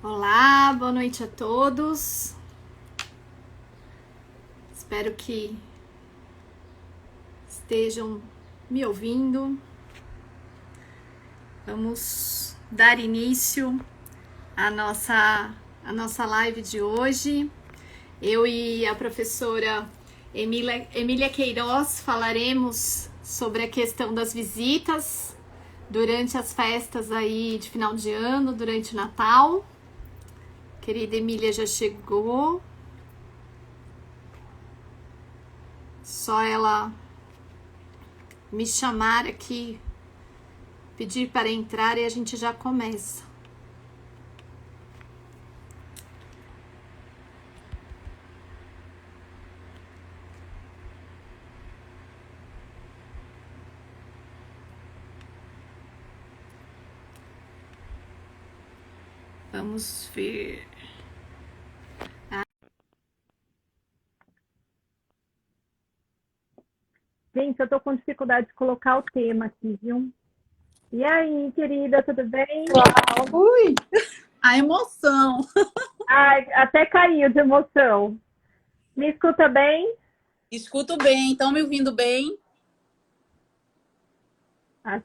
Olá, boa noite a todos. Espero que estejam me ouvindo. Vamos dar início à nossa live de hoje. Eu e a professora Emília Queiroz falaremos sobre a questão das visitas durante as festas aí de final de ano, durante o Natal. Querida Emília já chegou. Só ela me chamar aqui, pedir para entrar e a gente já começa. Vamos ver. Gente, eu tô com dificuldade de colocar o tema aqui, viu? E aí, querida, tudo bem? Ui, a emoção. Ai, até caiu de emoção. Me escuta bem? Escuto bem, estão me ouvindo bem?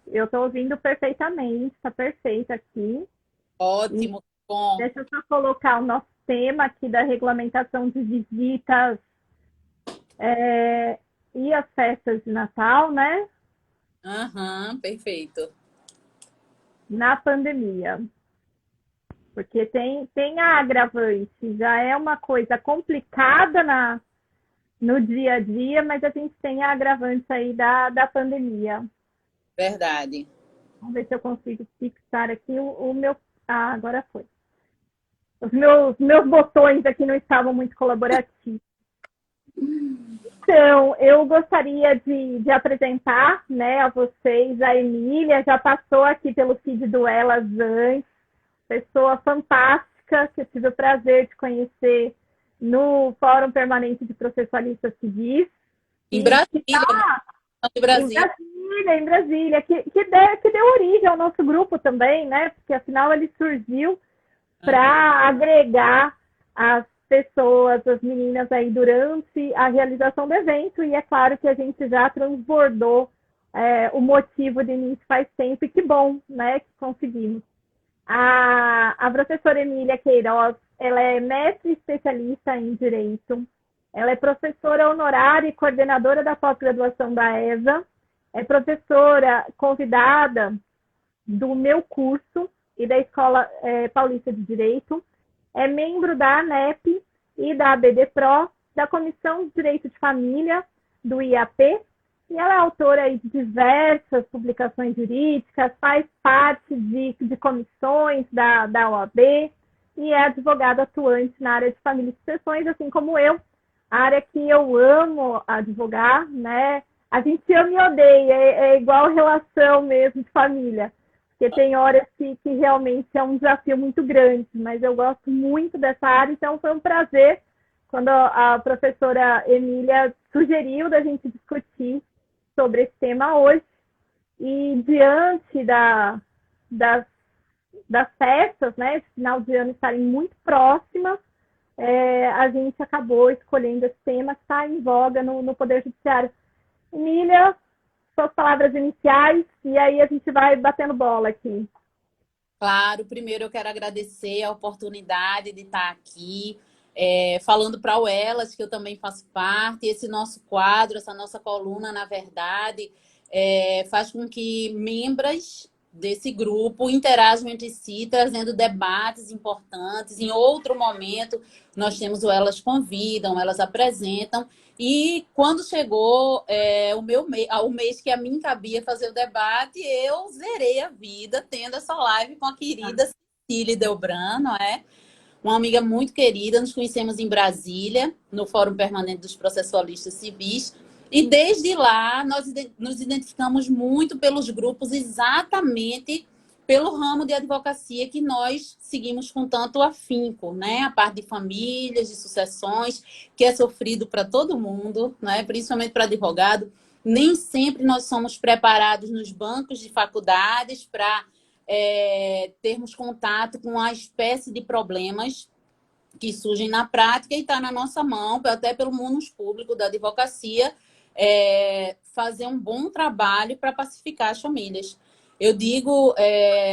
Eu tô ouvindo perfeitamente, tá perfeito aqui. E Ótimo, bom. deixa eu só colocar o nosso tema aqui da regulamentação de visitas e as festas de Natal, né? Aham, perfeito. Na pandemia. Porque tem a agravante, já é uma coisa complicada no dia a dia, mas a gente tem a agravante aí da pandemia. Verdade. Vamos ver se eu consigo fixar aqui o meu. Ah, agora foi. Os meus botões aqui não estavam muito colaborativos. Então, eu gostaria de apresentar, né, a vocês a Emília, já passou aqui pelo feed do Elas antes, pessoa fantástica, que eu tive o prazer de conhecer no Fórum Permanente de Processualistas Civis, Em e que Brasília, né? Em Brasília. Em Brasília, que deu origem ao nosso grupo também, né? Porque afinal ele surgiu Aham, para agregar as pessoas, as meninas aí durante a realização do evento, e é claro que a gente já transbordou o motivo de início faz tempo, e que bom, né, que conseguimos. A professora Emília Queiroz, ela é mestre especialista em Direito, ela é professora honorária e coordenadora da pós-graduação da ESA, é professora convidada do meu curso e da Escola Paulista de Direito, é membro da ANEP e da ABD-PRO, da Comissão de Direito de Família, do IAP, e ela é autora de diversas publicações jurídicas, faz parte de comissões da OAB e é advogada atuante na área de família e sucessões, assim como eu, a área que eu amo advogar, né? A gente ama e odeia, é igual relação mesmo de família, porque tem horas que realmente é um desafio muito grande, mas eu gosto muito dessa área, então foi um prazer quando a professora Emília sugeriu da gente discutir sobre esse tema hoje. E diante das, das festas, né, esse final de ano estarem muito próximas, a gente acabou escolhendo esse tema que está em voga no Poder Judiciário. Emília, suas palavras iniciais, e aí a gente vai batendo bola aqui. claro, primeiro eu quero agradecer a oportunidade de estar aqui, falando para o Elas, que eu também faço parte. Esse nosso quadro, essa nossa coluna, na verdade, faz com que membros desse grupo interajam entre si, trazendo debates importantes. Em outro momento, nós temos o Elas Convidam, elas apresentam. E quando chegou o mês que a mim cabia fazer o debate, eu zerei a vida tendo essa live com a querida Cecília Delbran, não é? Uma amiga muito querida. Nos conhecemos em Brasília, no Fórum Permanente dos Processualistas Civis. E desde lá, nós nos identificamos muito pelos grupos, exatamente pelo ramo de advocacia que nós seguimos com tanto afinco, né? A parte de famílias, de sucessões, que é sofrido para todo mundo, né? Principalmente para advogado. Nem sempre nós somos preparados nos bancos de faculdades para termos contato com a espécie de problemas que surgem na prática e está na nossa mão, até pelo mundo público da advocacia, fazer um bom trabalho para pacificar as famílias. Eu digo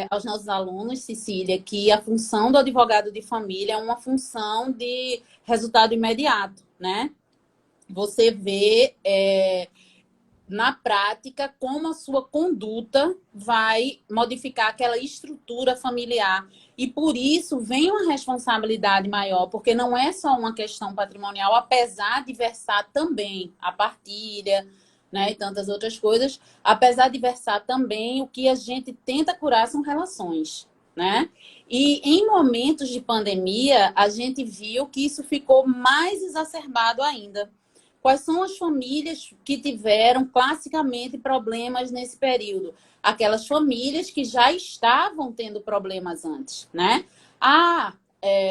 aos nossos alunos, Cecília, que a função do advogado de família é uma função de resultado imediato, né? Você vê na prática como a sua conduta vai modificar aquela estrutura familiar. E por isso vem uma responsabilidade maior, porque não é só uma questão patrimonial, apesar de versar também a partilha, né, e tantas outras coisas, apesar de versar também, o que a gente tenta curar são relações, né? E em momentos de pandemia, a gente viu que isso ficou mais exacerbado ainda. Quais são as famílias que tiveram classicamente problemas nesse período? Aquelas famílias que já estavam tendo problemas antes, né?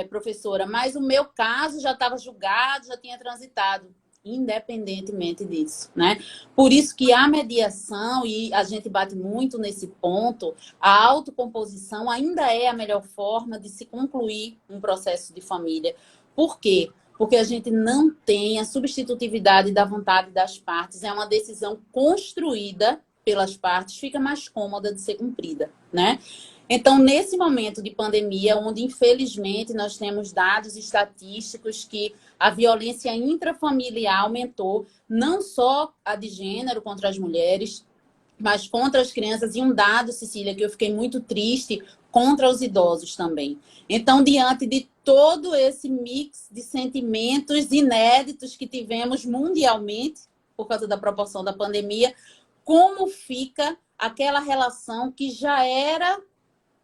Professora, mas o meu caso já estava julgado, já tinha transitado, independentemente disso, né? Por isso que a mediação, e a gente bate muito nesse ponto, a autocomposição ainda é a melhor forma de se concluir um processo de família. Por quê? Porque a gente não tem a substitutividade da vontade das partes. É uma decisão construída pelas partes, fica mais cômoda de ser cumprida, né? Então, nesse momento de pandemia, onde, infelizmente, nós temos dados estatísticos que a violência intrafamiliar aumentou, não só a de gênero contra as mulheres, mas contra as crianças, e um dado, Cecília, que eu fiquei muito triste, contra os idosos também. Então, diante de todo esse mix de sentimentos inéditos que tivemos mundialmente, por causa da proporção da pandemia, como fica aquela relação que já era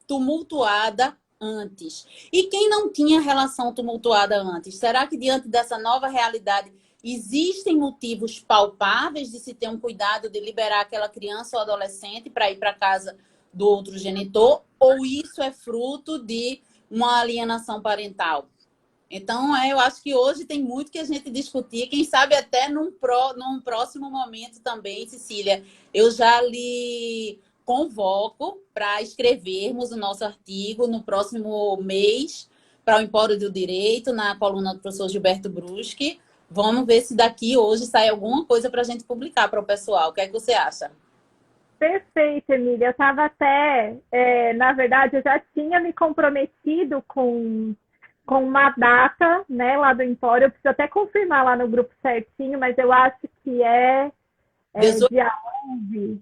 tumultuada antes? E quem não tinha relação tumultuada antes? Será que diante dessa nova realidade existem motivos palpáveis de se ter um cuidado de liberar aquela criança ou adolescente para ir para casa do outro genitor? Ou isso é fruto de uma alienação parental? Então, eu acho que hoje tem muito que a gente discutir, quem sabe até num próximo momento também, Cecília, eu já lhe convoco para escrevermos o nosso artigo no próximo mês para o Empório do Direito, na coluna do professor Gilberto Bruschi. Vamos ver se daqui hoje sai alguma coisa para a gente publicar para o pessoal. O que é que você acha? Perfeito, Emília. Eu estava até, na verdade, eu já tinha me comprometido com uma data, né, lá do Empório. Eu preciso até confirmar lá no grupo certinho, mas eu acho que é 18... dia 11.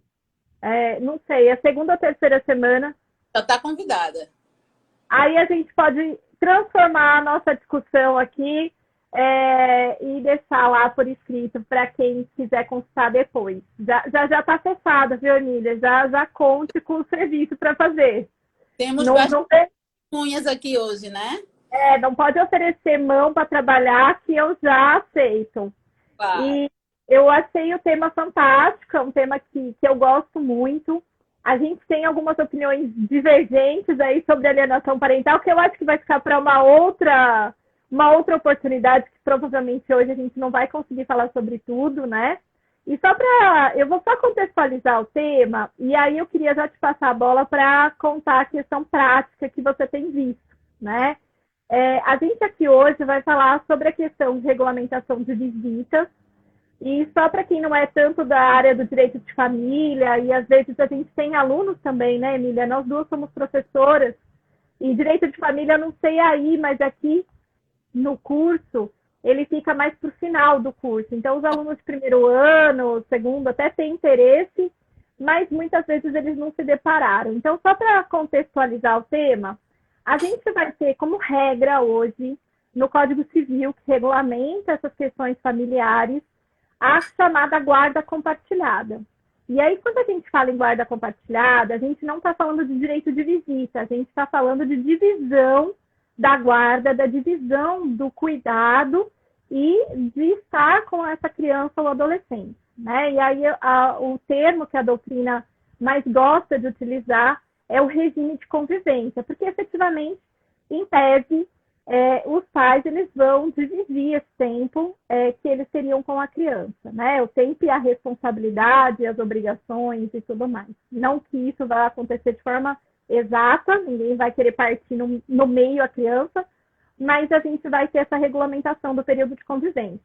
Não sei, é segunda ou terceira semana. Já está convidada. Aí a gente pode transformar a nossa discussão aqui e deixar lá por escrito para quem quiser consultar depois. Já está fechado, viu, Emília? Já conte com o serviço para fazer. Temos unhas aqui hoje, né? Não pode oferecer mão para trabalhar, que eu já aceito. Claro. E eu achei o tema fantástico, é um tema que eu gosto muito. A gente tem algumas opiniões divergentes aí sobre alienação parental, que eu acho que vai ficar para uma outra oportunidade, que provavelmente hoje a gente não vai conseguir falar sobre tudo, né? E eu vou só contextualizar o tema, e aí eu queria já te passar a bola para contar a questão prática que você tem visto, né? A gente aqui hoje vai falar sobre a questão de regulamentação de visitas. E só para quem não é tanto da área do direito de família, e às vezes a gente tem alunos também, né, Emília? Nós duas somos professoras, e direito de família, não sei aí, mas aqui no curso, ele fica mais para o final do curso. Então, os alunos de primeiro ano, segundo, até têm interesse, mas muitas vezes eles não se depararam. Então, só para contextualizar o tema, a gente vai ter como regra hoje, no Código Civil, que regulamenta essas questões familiares, a chamada guarda compartilhada. E aí, quando a gente fala em guarda compartilhada, a gente não está falando de direito de visita, a gente está falando de divisão da guarda, da divisão do cuidado e de estar com essa criança ou adolescente, né? E aí, o termo que a doutrina mais gosta de utilizar é o regime de convivência, porque efetivamente, em tese, os pais eles vão dividir esse tempo que eles teriam com a criança, né? O tempo e a responsabilidade, as obrigações e tudo mais. Não que isso vá acontecer de forma exata, ninguém vai querer partir no meio a criança, mas a gente vai ter essa regulamentação do período de convivência.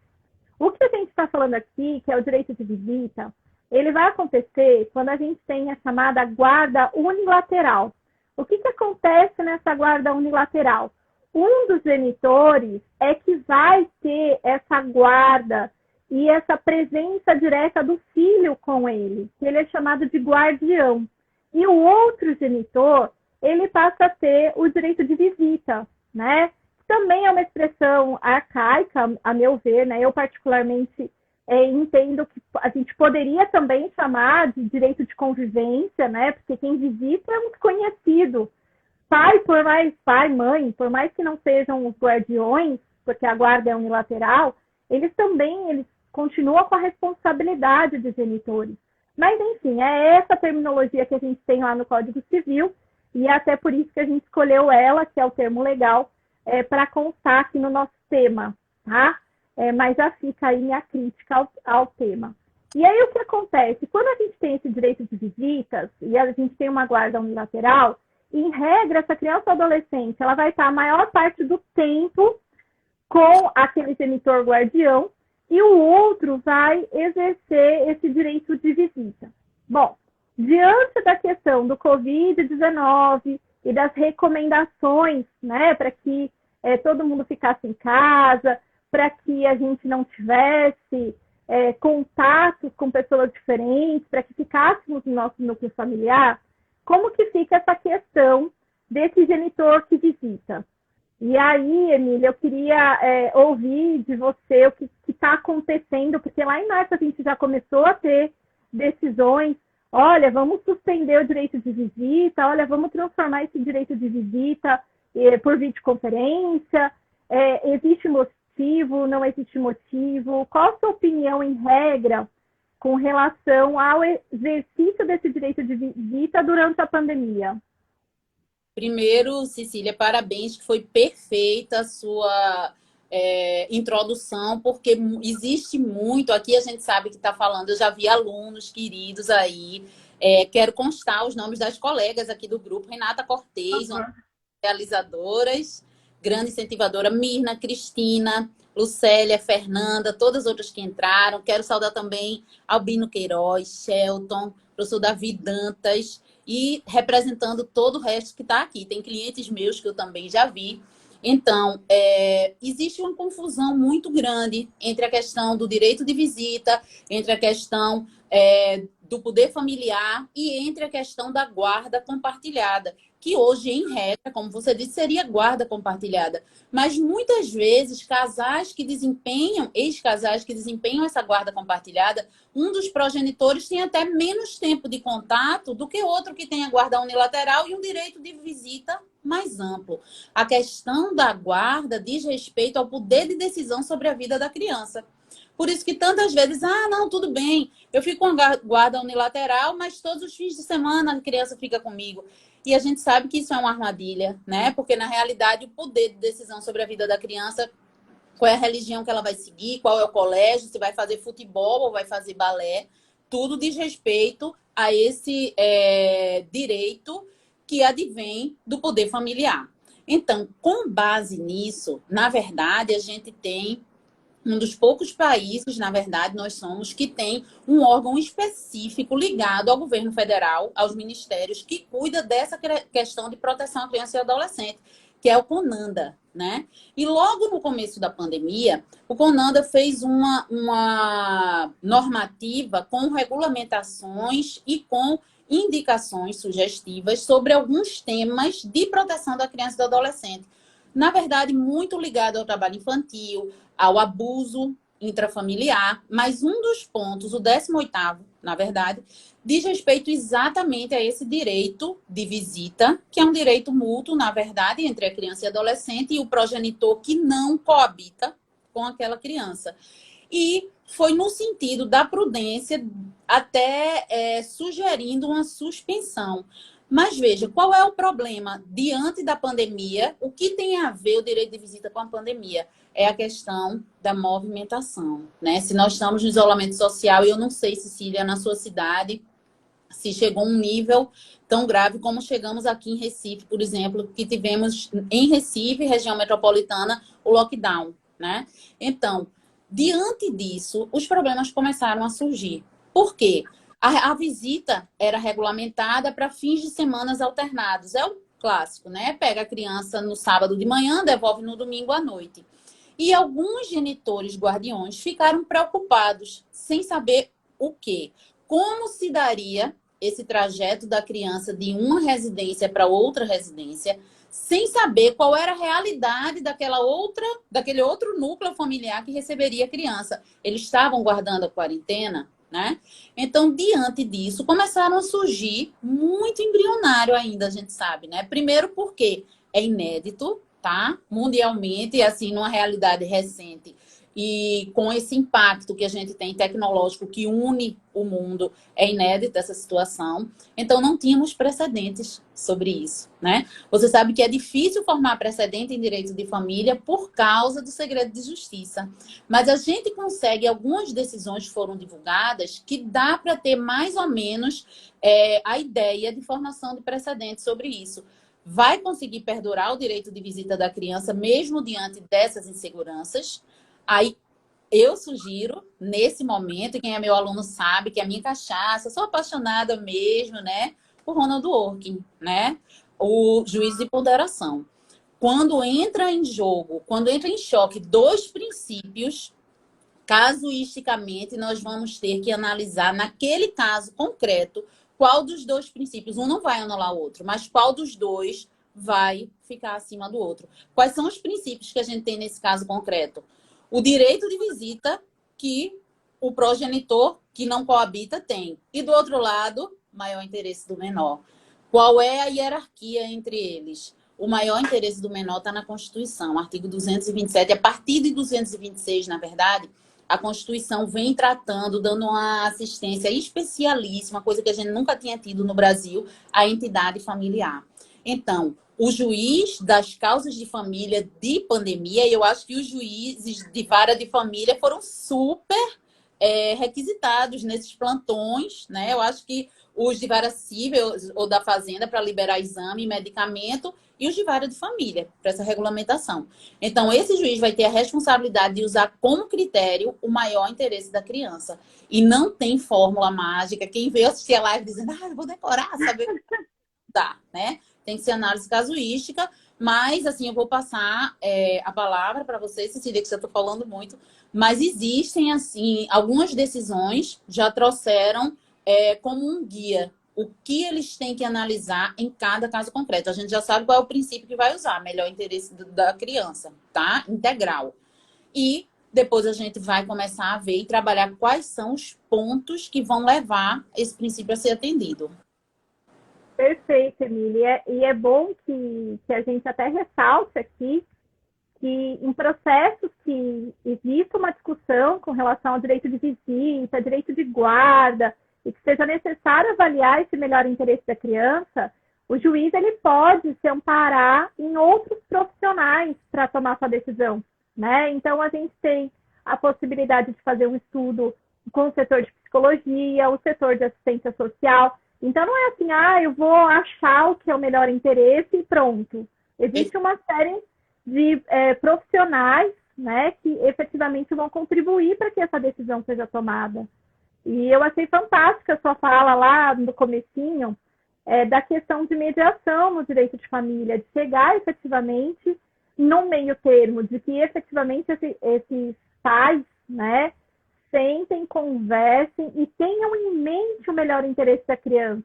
O que a gente está falando aqui, que é o direito de visita, ele vai acontecer quando a gente tem a chamada guarda unilateral. O que acontece nessa guarda unilateral? Um dos genitores é que vai ter essa guarda e essa presença direta do filho com ele, que ele é chamado de guardião. E o outro genitor, ele passa a ter o direito de visita, né? Também é uma expressão arcaica, a meu ver, né? Eu particularmente entendo que a gente poderia também chamar de direito de convivência, né? Porque quem visita é um desconhecido. Mãe, por mais que não sejam os guardiões, porque a guarda é unilateral, eles continuam com a responsabilidade dos genitores. Mas, enfim, é essa terminologia que a gente tem lá no Código Civil, e é até por isso que a gente escolheu ela, que é o termo legal, para constar aqui no nosso tema, tá? Mas já fica aí minha crítica ao tema. E aí, o que acontece? Quando a gente tem esse direito de visitas, e a gente tem uma guarda unilateral, em regra, essa criança ou adolescente, ela vai estar a maior parte do tempo com aquele genitor guardião, e o outro vai exercer esse direito de visita. Bom, diante da questão do Covid-19 e das recomendações, né, para que todo mundo ficasse em casa, para que a gente não tivesse contatos com pessoas diferentes, para que ficássemos no nosso núcleo familiar, como que fica essa questão desse genitor que visita? E aí, Emília, eu queria ouvir de você o que está acontecendo, porque lá em março a gente já começou a ter decisões. Olha, vamos suspender o direito de visita, olha, vamos transformar esse direito de visita por videoconferência. Existe motivo, não existe motivo? Qual a sua opinião, em regra, com relação ao exercício desse direito de visita durante a pandemia? Primeiro, Cecília, parabéns, que foi perfeita a sua introdução, porque existe muito, aqui a gente sabe que está falando, eu já vi alunos queridos aí, quero constar os nomes das colegas aqui do grupo, Renata Cortez, uma das realizadoras, grande incentivadora, Mirna, Cristina, Lucélia, Fernanda, todas as outras que entraram, quero saudar também Albino Queiroz, Shelton, professor Davi Dantas, e representando todo o resto que está aqui. Tem clientes meus que eu também já vi. Então, existe uma confusão muito grande entre a questão do direito de visita, entre a questão do poder familiar e entre a questão da guarda compartilhada, que hoje, em regra, como você disse, seria guarda compartilhada. Mas muitas vezes, ex-casais que desempenham essa guarda compartilhada, um dos progenitores tem até menos tempo de contato do que outro que tem a guarda unilateral e um direito de visita mais amplo. A questão da guarda diz respeito ao poder de decisão sobre a vida da criança. Por isso que tantas vezes, não, tudo bem, eu fico com a guarda unilateral, mas todos os fins de semana a criança fica comigo. E a gente sabe que isso é uma armadilha, né? Porque, na realidade, o poder de decisão sobre a vida da criança, qual é a religião que ela vai seguir, qual é o colégio, se vai fazer futebol ou vai fazer balé, tudo diz respeito a esse direito que advém do poder familiar. Então, com base nisso, na verdade, a gente tem um dos poucos países, na verdade, nós somos, que tem um órgão específico ligado ao governo federal, aos ministérios, que cuida dessa questão de proteção à criança e adolescente, que é o CONANDA, né? E logo no começo da pandemia, o CONANDA fez uma normativa com regulamentações e com indicações sugestivas sobre alguns temas de proteção da criança e do adolescente. Na verdade, muito ligado ao trabalho infantil, ao abuso intrafamiliar, mas um dos pontos, o 18º, na verdade, diz respeito exatamente a esse direito de visita, que é um direito mútuo, na verdade, entre a criança e adolescente e o progenitor que não coabita com aquela criança. E foi no sentido da prudência, até sugerindo uma suspensão. Mas veja, qual é o problema diante da pandemia? O que tem a ver o direito de visita com a pandemia? É a questão da movimentação, né? Se nós estamos no isolamento social, e eu não sei, Cecília, na sua cidade, se chegou a um nível tão grave como chegamos aqui em Recife, por exemplo, que tivemos em Recife, região metropolitana, o lockdown, né? Então, diante disso, os problemas começaram a surgir. Por quê? A visita era regulamentada para fins de semanas alternados. É o clássico, né? Pega a criança no sábado de manhã, devolve no domingo à noite. E alguns genitores guardiões ficaram preocupados, sem saber o quê. Como se daria esse trajeto da criança de uma residência para outra residência, sem saber qual era a realidade daquele outro núcleo familiar que receberia a criança. Eles estavam guardando a quarentena, né? Então, diante disso, começaram a surgir muito embrionário ainda, a gente sabe, né? Primeiro porque é inédito, tá? Mundialmente, assim, numa realidade recente. E com esse impacto que a gente tem tecnológico que une o mundo, é inédita essa situação. Então, não tínhamos precedentes sobre isso, né? Você sabe que é difícil formar precedente em direito de família por causa do segredo de justiça. Mas a gente consegue, algumas decisões foram divulgadas, que dá para ter mais ou menos a ideia de formação de precedente sobre isso. Vai conseguir perdurar o direito de visita da criança, mesmo diante dessas inseguranças. Aí, eu sugiro, nesse momento, e quem é meu aluno sabe que é a minha cachaça, sou apaixonada mesmo, né, por Ronald Dworkin, né, o juiz de ponderação. Quando entra em jogo, quando entra em choque dois princípios, casuisticamente, nós vamos ter que analisar, naquele caso concreto, qual dos dois princípios, um não vai anular o outro, mas qual dos dois vai ficar acima do outro. Quais são os princípios que a gente tem nesse caso concreto? O direito de visita que o progenitor que não coabita tem. E do outro lado, maior interesse do menor. Qual é a hierarquia entre eles? O maior interesse do menor está na Constituição, artigo 227. A partir de 226, na verdade, a Constituição vem tratando, dando uma assistência especialíssima, coisa que a gente nunca tinha tido no Brasil, à entidade familiar. Então, o juiz das causas de família de pandemia, e eu acho que os juízes de vara de família foram super requisitados nesses plantões, né? Eu acho que os de vara civil ou da fazenda para liberar exame e medicamento, e os de vara de família para essa regulamentação. Então, esse juiz vai ter a responsabilidade de usar como critério o maior interesse da criança. E não tem fórmula mágica. Quem veio assistir a live dizendo, eu vou decorar, saber... Tá, né? Tem que ser análise casuística, mas, assim, eu vou passar a palavra para vocês, Cecília, que já estou falando muito, mas existem, assim, algumas decisões já trouxeram como um guia o que eles têm que analisar em cada caso concreto. A gente já sabe qual é o princípio que vai usar, melhor interesse da criança, tá? Integral. E depois a gente vai começar a ver e trabalhar quais são os pontos que vão levar esse princípio a ser atendido. Perfeito, Emília. E é bom que a gente até ressalte aqui que em processos que exista uma discussão com relação ao direito de visita, direito de guarda, e que seja necessário avaliar esse melhor interesse da criança, o juiz ele pode se amparar em outros profissionais para tomar sua decisão, né? Então, a gente tem a possibilidade de fazer um estudo com o setor de psicologia, o setor de assistência social. Então, não é assim, eu vou achar o que é o melhor interesse e pronto. Existe uma série de profissionais, né, que efetivamente vão contribuir para que essa decisão seja tomada. E eu achei fantástica a sua fala lá no comecinho da questão de mediação no direito de família, de chegar efetivamente no meio termo, de que efetivamente esses pais, né, sentem, conversem e tenham em mente o melhor interesse da criança.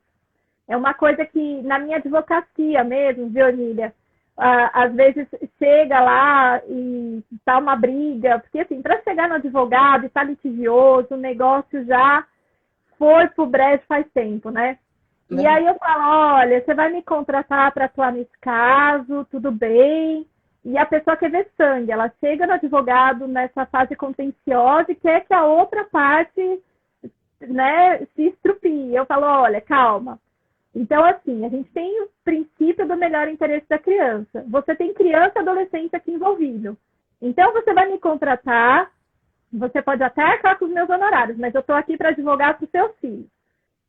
É uma coisa que, na minha advocacia mesmo, viu, Emília? Às vezes chega lá e tá uma briga, porque assim, para chegar no advogado, está litigioso, o negócio já foi pro brejo faz tempo, né? E aí eu falo, olha, você vai me contratar para atuar nesse caso, tudo bem. E a pessoa quer ver sangue, ela chega no advogado nessa fase contenciosa e quer que a outra parte, né, se estrupie. Eu falo, olha, calma. Então, assim, a gente tem o princípio do melhor interesse da criança. Você tem criança e adolescente aqui envolvido. Então, você vai me contratar, você pode até arcar com os meus honorários, mas eu estou aqui para advogar para os seus filhos.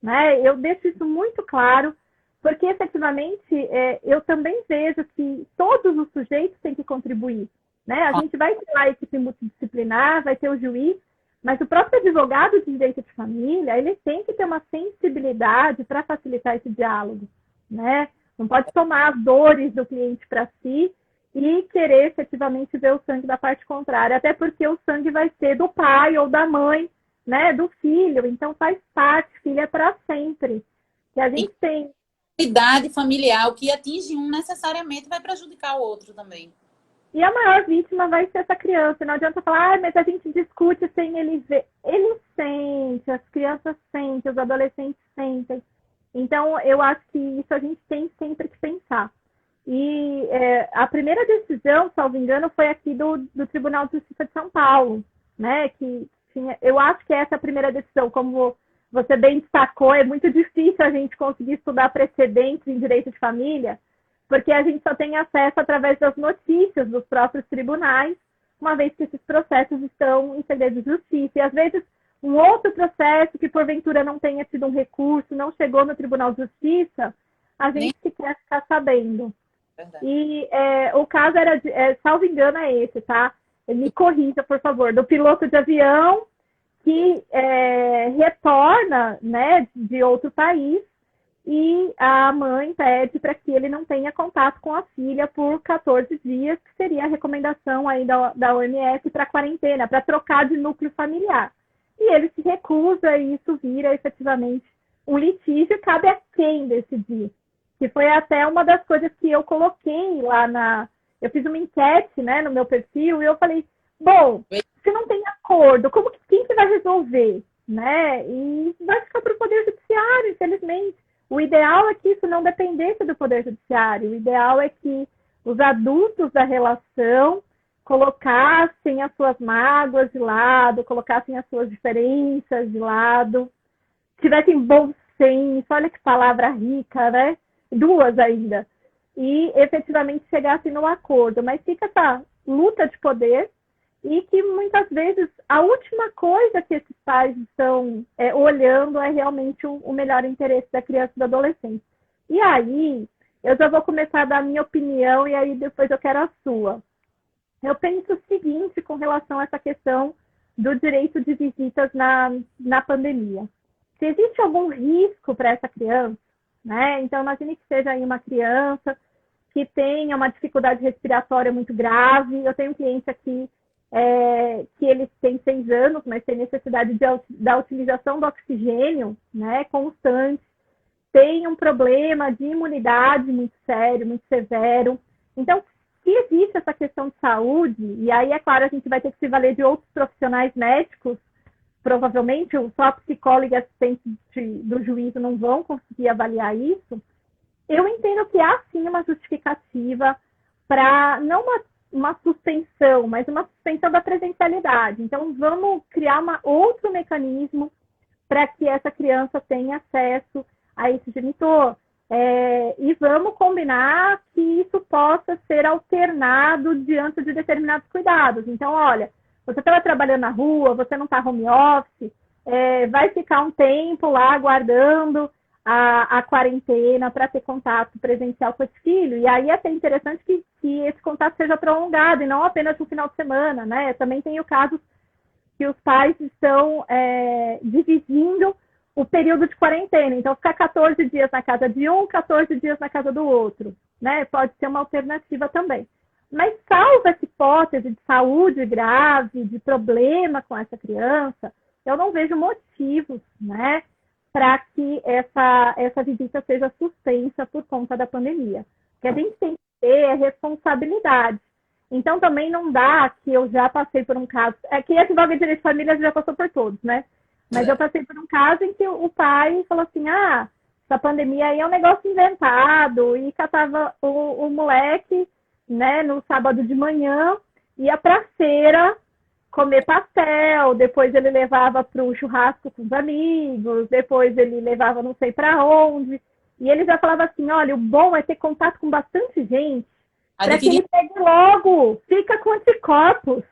né? Eu deixo isso muito claro, porque efetivamente eu também vejo que todos os sujeitos têm que contribuir, né? A gente vai ter lá a equipe multidisciplinar, vai ter o juiz, mas o próprio advogado de direito de família, ele tem que ter uma sensibilidade para facilitar esse diálogo, né? Não pode tomar as dores do cliente para si e querer efetivamente ver o sangue da parte contrária, até porque o sangue vai ser do pai ou da mãe, né, do filho, então faz parte, filho é para sempre. E a gente tem idade familiar, o que atinge um necessariamente vai prejudicar o outro também. E a maior vítima vai ser essa criança. Não adianta falar, mas a gente discute sem ele ver. Ele sente, as crianças sentem, os adolescentes sentem. Então, eu acho que isso a gente tem sempre que pensar. E a primeira decisão, salvo engano, foi aqui do Tribunal de Justiça de São Paulo, né? Que eu acho que essa é a primeira decisão. Como você bem destacou, é muito difícil a gente conseguir estudar precedentes em direito de família, porque a gente só tem acesso através das notícias dos próprios tribunais, uma vez que esses processos estão em segredo de justiça. E, às vezes, um outro processo que, porventura, não tenha tido um recurso, não chegou no Tribunal de Justiça, a gente quer ficar sabendo. Verdade. E o caso era, salvo engano, é esse, tá? Me corrija, por favor, do piloto de avião que retorna, né, de outro país, e a mãe pede para que ele não tenha contato com a filha por 14 dias, que seria a recomendação aí da OMS para quarentena, para trocar de núcleo familiar. E ele se recusa e isso vira efetivamente um litígio, cabe a quem decidir. Que foi até uma das coisas que eu coloquei lá eu fiz uma enquete, né, no meu perfil e eu falei, bom, se não tem acordo, quem que vai resolver? Né? E vai ficar para o Poder Judiciário, infelizmente. O ideal é que isso não dependesse do Poder Judiciário. O ideal é que os adultos da relação colocassem as suas mágoas de lado, colocassem as suas diferenças de lado, tivessem bom senso, olha que palavra rica, né? Duas ainda. E efetivamente chegassem no acordo. Mas fica essa luta de poder e que muitas vezes a última coisa que esses pais estão olhando é realmente o melhor interesse da criança e do adolescente. E aí, eu já vou começar a dar a minha opinião e aí depois eu quero a sua. Eu penso o seguinte com relação a essa questão do direito de visitas na pandemia. Se existe algum risco para essa criança, né? Então, imagine que seja aí uma criança que tenha uma dificuldade respiratória muito grave. Eu tenho um cliente aqui que ele tem 6 anos, mas tem necessidade da utilização do oxigênio, né, constante, tem um problema de imunidade muito sério, muito severo. Então, se existe essa questão de saúde, e aí, é claro, a gente vai ter que se valer de outros profissionais médicos, provavelmente só a psicóloga e assistente do juízo não vão conseguir avaliar isso, eu entendo que há sim uma justificativa para não uma suspensão, mas uma suspensão da presencialidade. Então, vamos criar outro mecanismo para que essa criança tenha acesso a esse genitor. E vamos combinar que isso possa ser alternado diante de determinados cuidados. Então, olha, você estava trabalhando na rua, você não está home office, vai ficar um tempo lá aguardando a quarentena para ter contato presencial com esse filho. E aí é até interessante que esse contato seja prolongado e não apenas no final de semana, né? Também tem o caso que os pais estão dividindo o período de quarentena. Então, ficar 14 dias na casa de um, 14 dias na casa do outro, né? Pode ser uma alternativa também. Mas, salvo essa hipótese de saúde grave, de problema com essa criança, eu não vejo motivos, né, para que essa visita seja suspensa por conta da pandemia. O que a gente tem que ter é responsabilidade. Então, também não dá que eu já passei por um caso... Quem advoga em direito de família já passou por todos, né? Mas eu passei por um caso em que o pai falou assim, essa pandemia aí é um negócio inventado, e catava o moleque, né, no sábado de manhã, ia para a feira comer pastel, depois ele levava para o churrasco com os amigos, depois ele levava não sei para onde, e ele já falava assim, olha, o bom é ter contato com bastante gente, para que ele pegue logo, fica com anticorpos,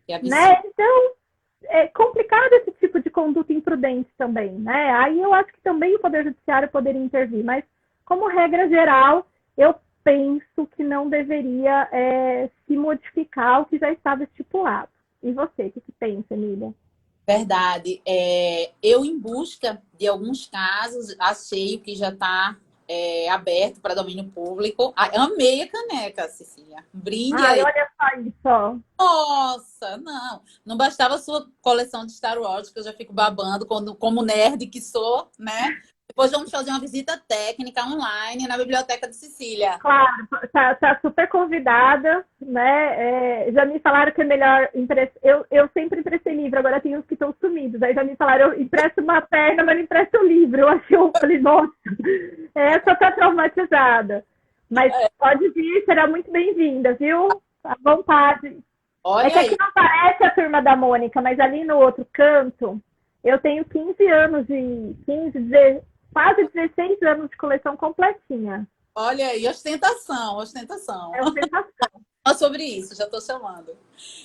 né? Então, é complicado esse tipo de conduta imprudente também, né? Aí eu acho que também o Poder Judiciário poderia intervir, mas como regra geral, eu penso que não deveria se modificar o que já estava estipulado. E você, o que pensa, Emília? Verdade. Eu, em busca de alguns casos, achei o que já está aberto para domínio público. Amei a caneca, Cecília. Um brinde Ai, aí. olha só isso, ó. Nossa, não. Não bastava a sua coleção de Star Wars, que eu já fico babando como nerd que sou, né? Depois vamos fazer uma visita técnica online na Biblioteca de Cecília. Claro, tá super convidada, né? Já me falaram que é melhor eu sempre emprestei livro, agora tem uns que estão sumidos. Aí já me falaram, eu empresto uma perna, mas não empresto o livro. Eu falei, nossa, essa tá traumatizada. Mas pode vir, será muito bem-vinda, viu? À vontade. É Olha que aí. aqui não parece a Turma da Mônica, mas ali no outro canto, eu tenho 15 anos quase 16 anos de coleção completinha. Olha aí, ostentação, ostentação. É ostentação. Fala sobre isso, já estou chamando.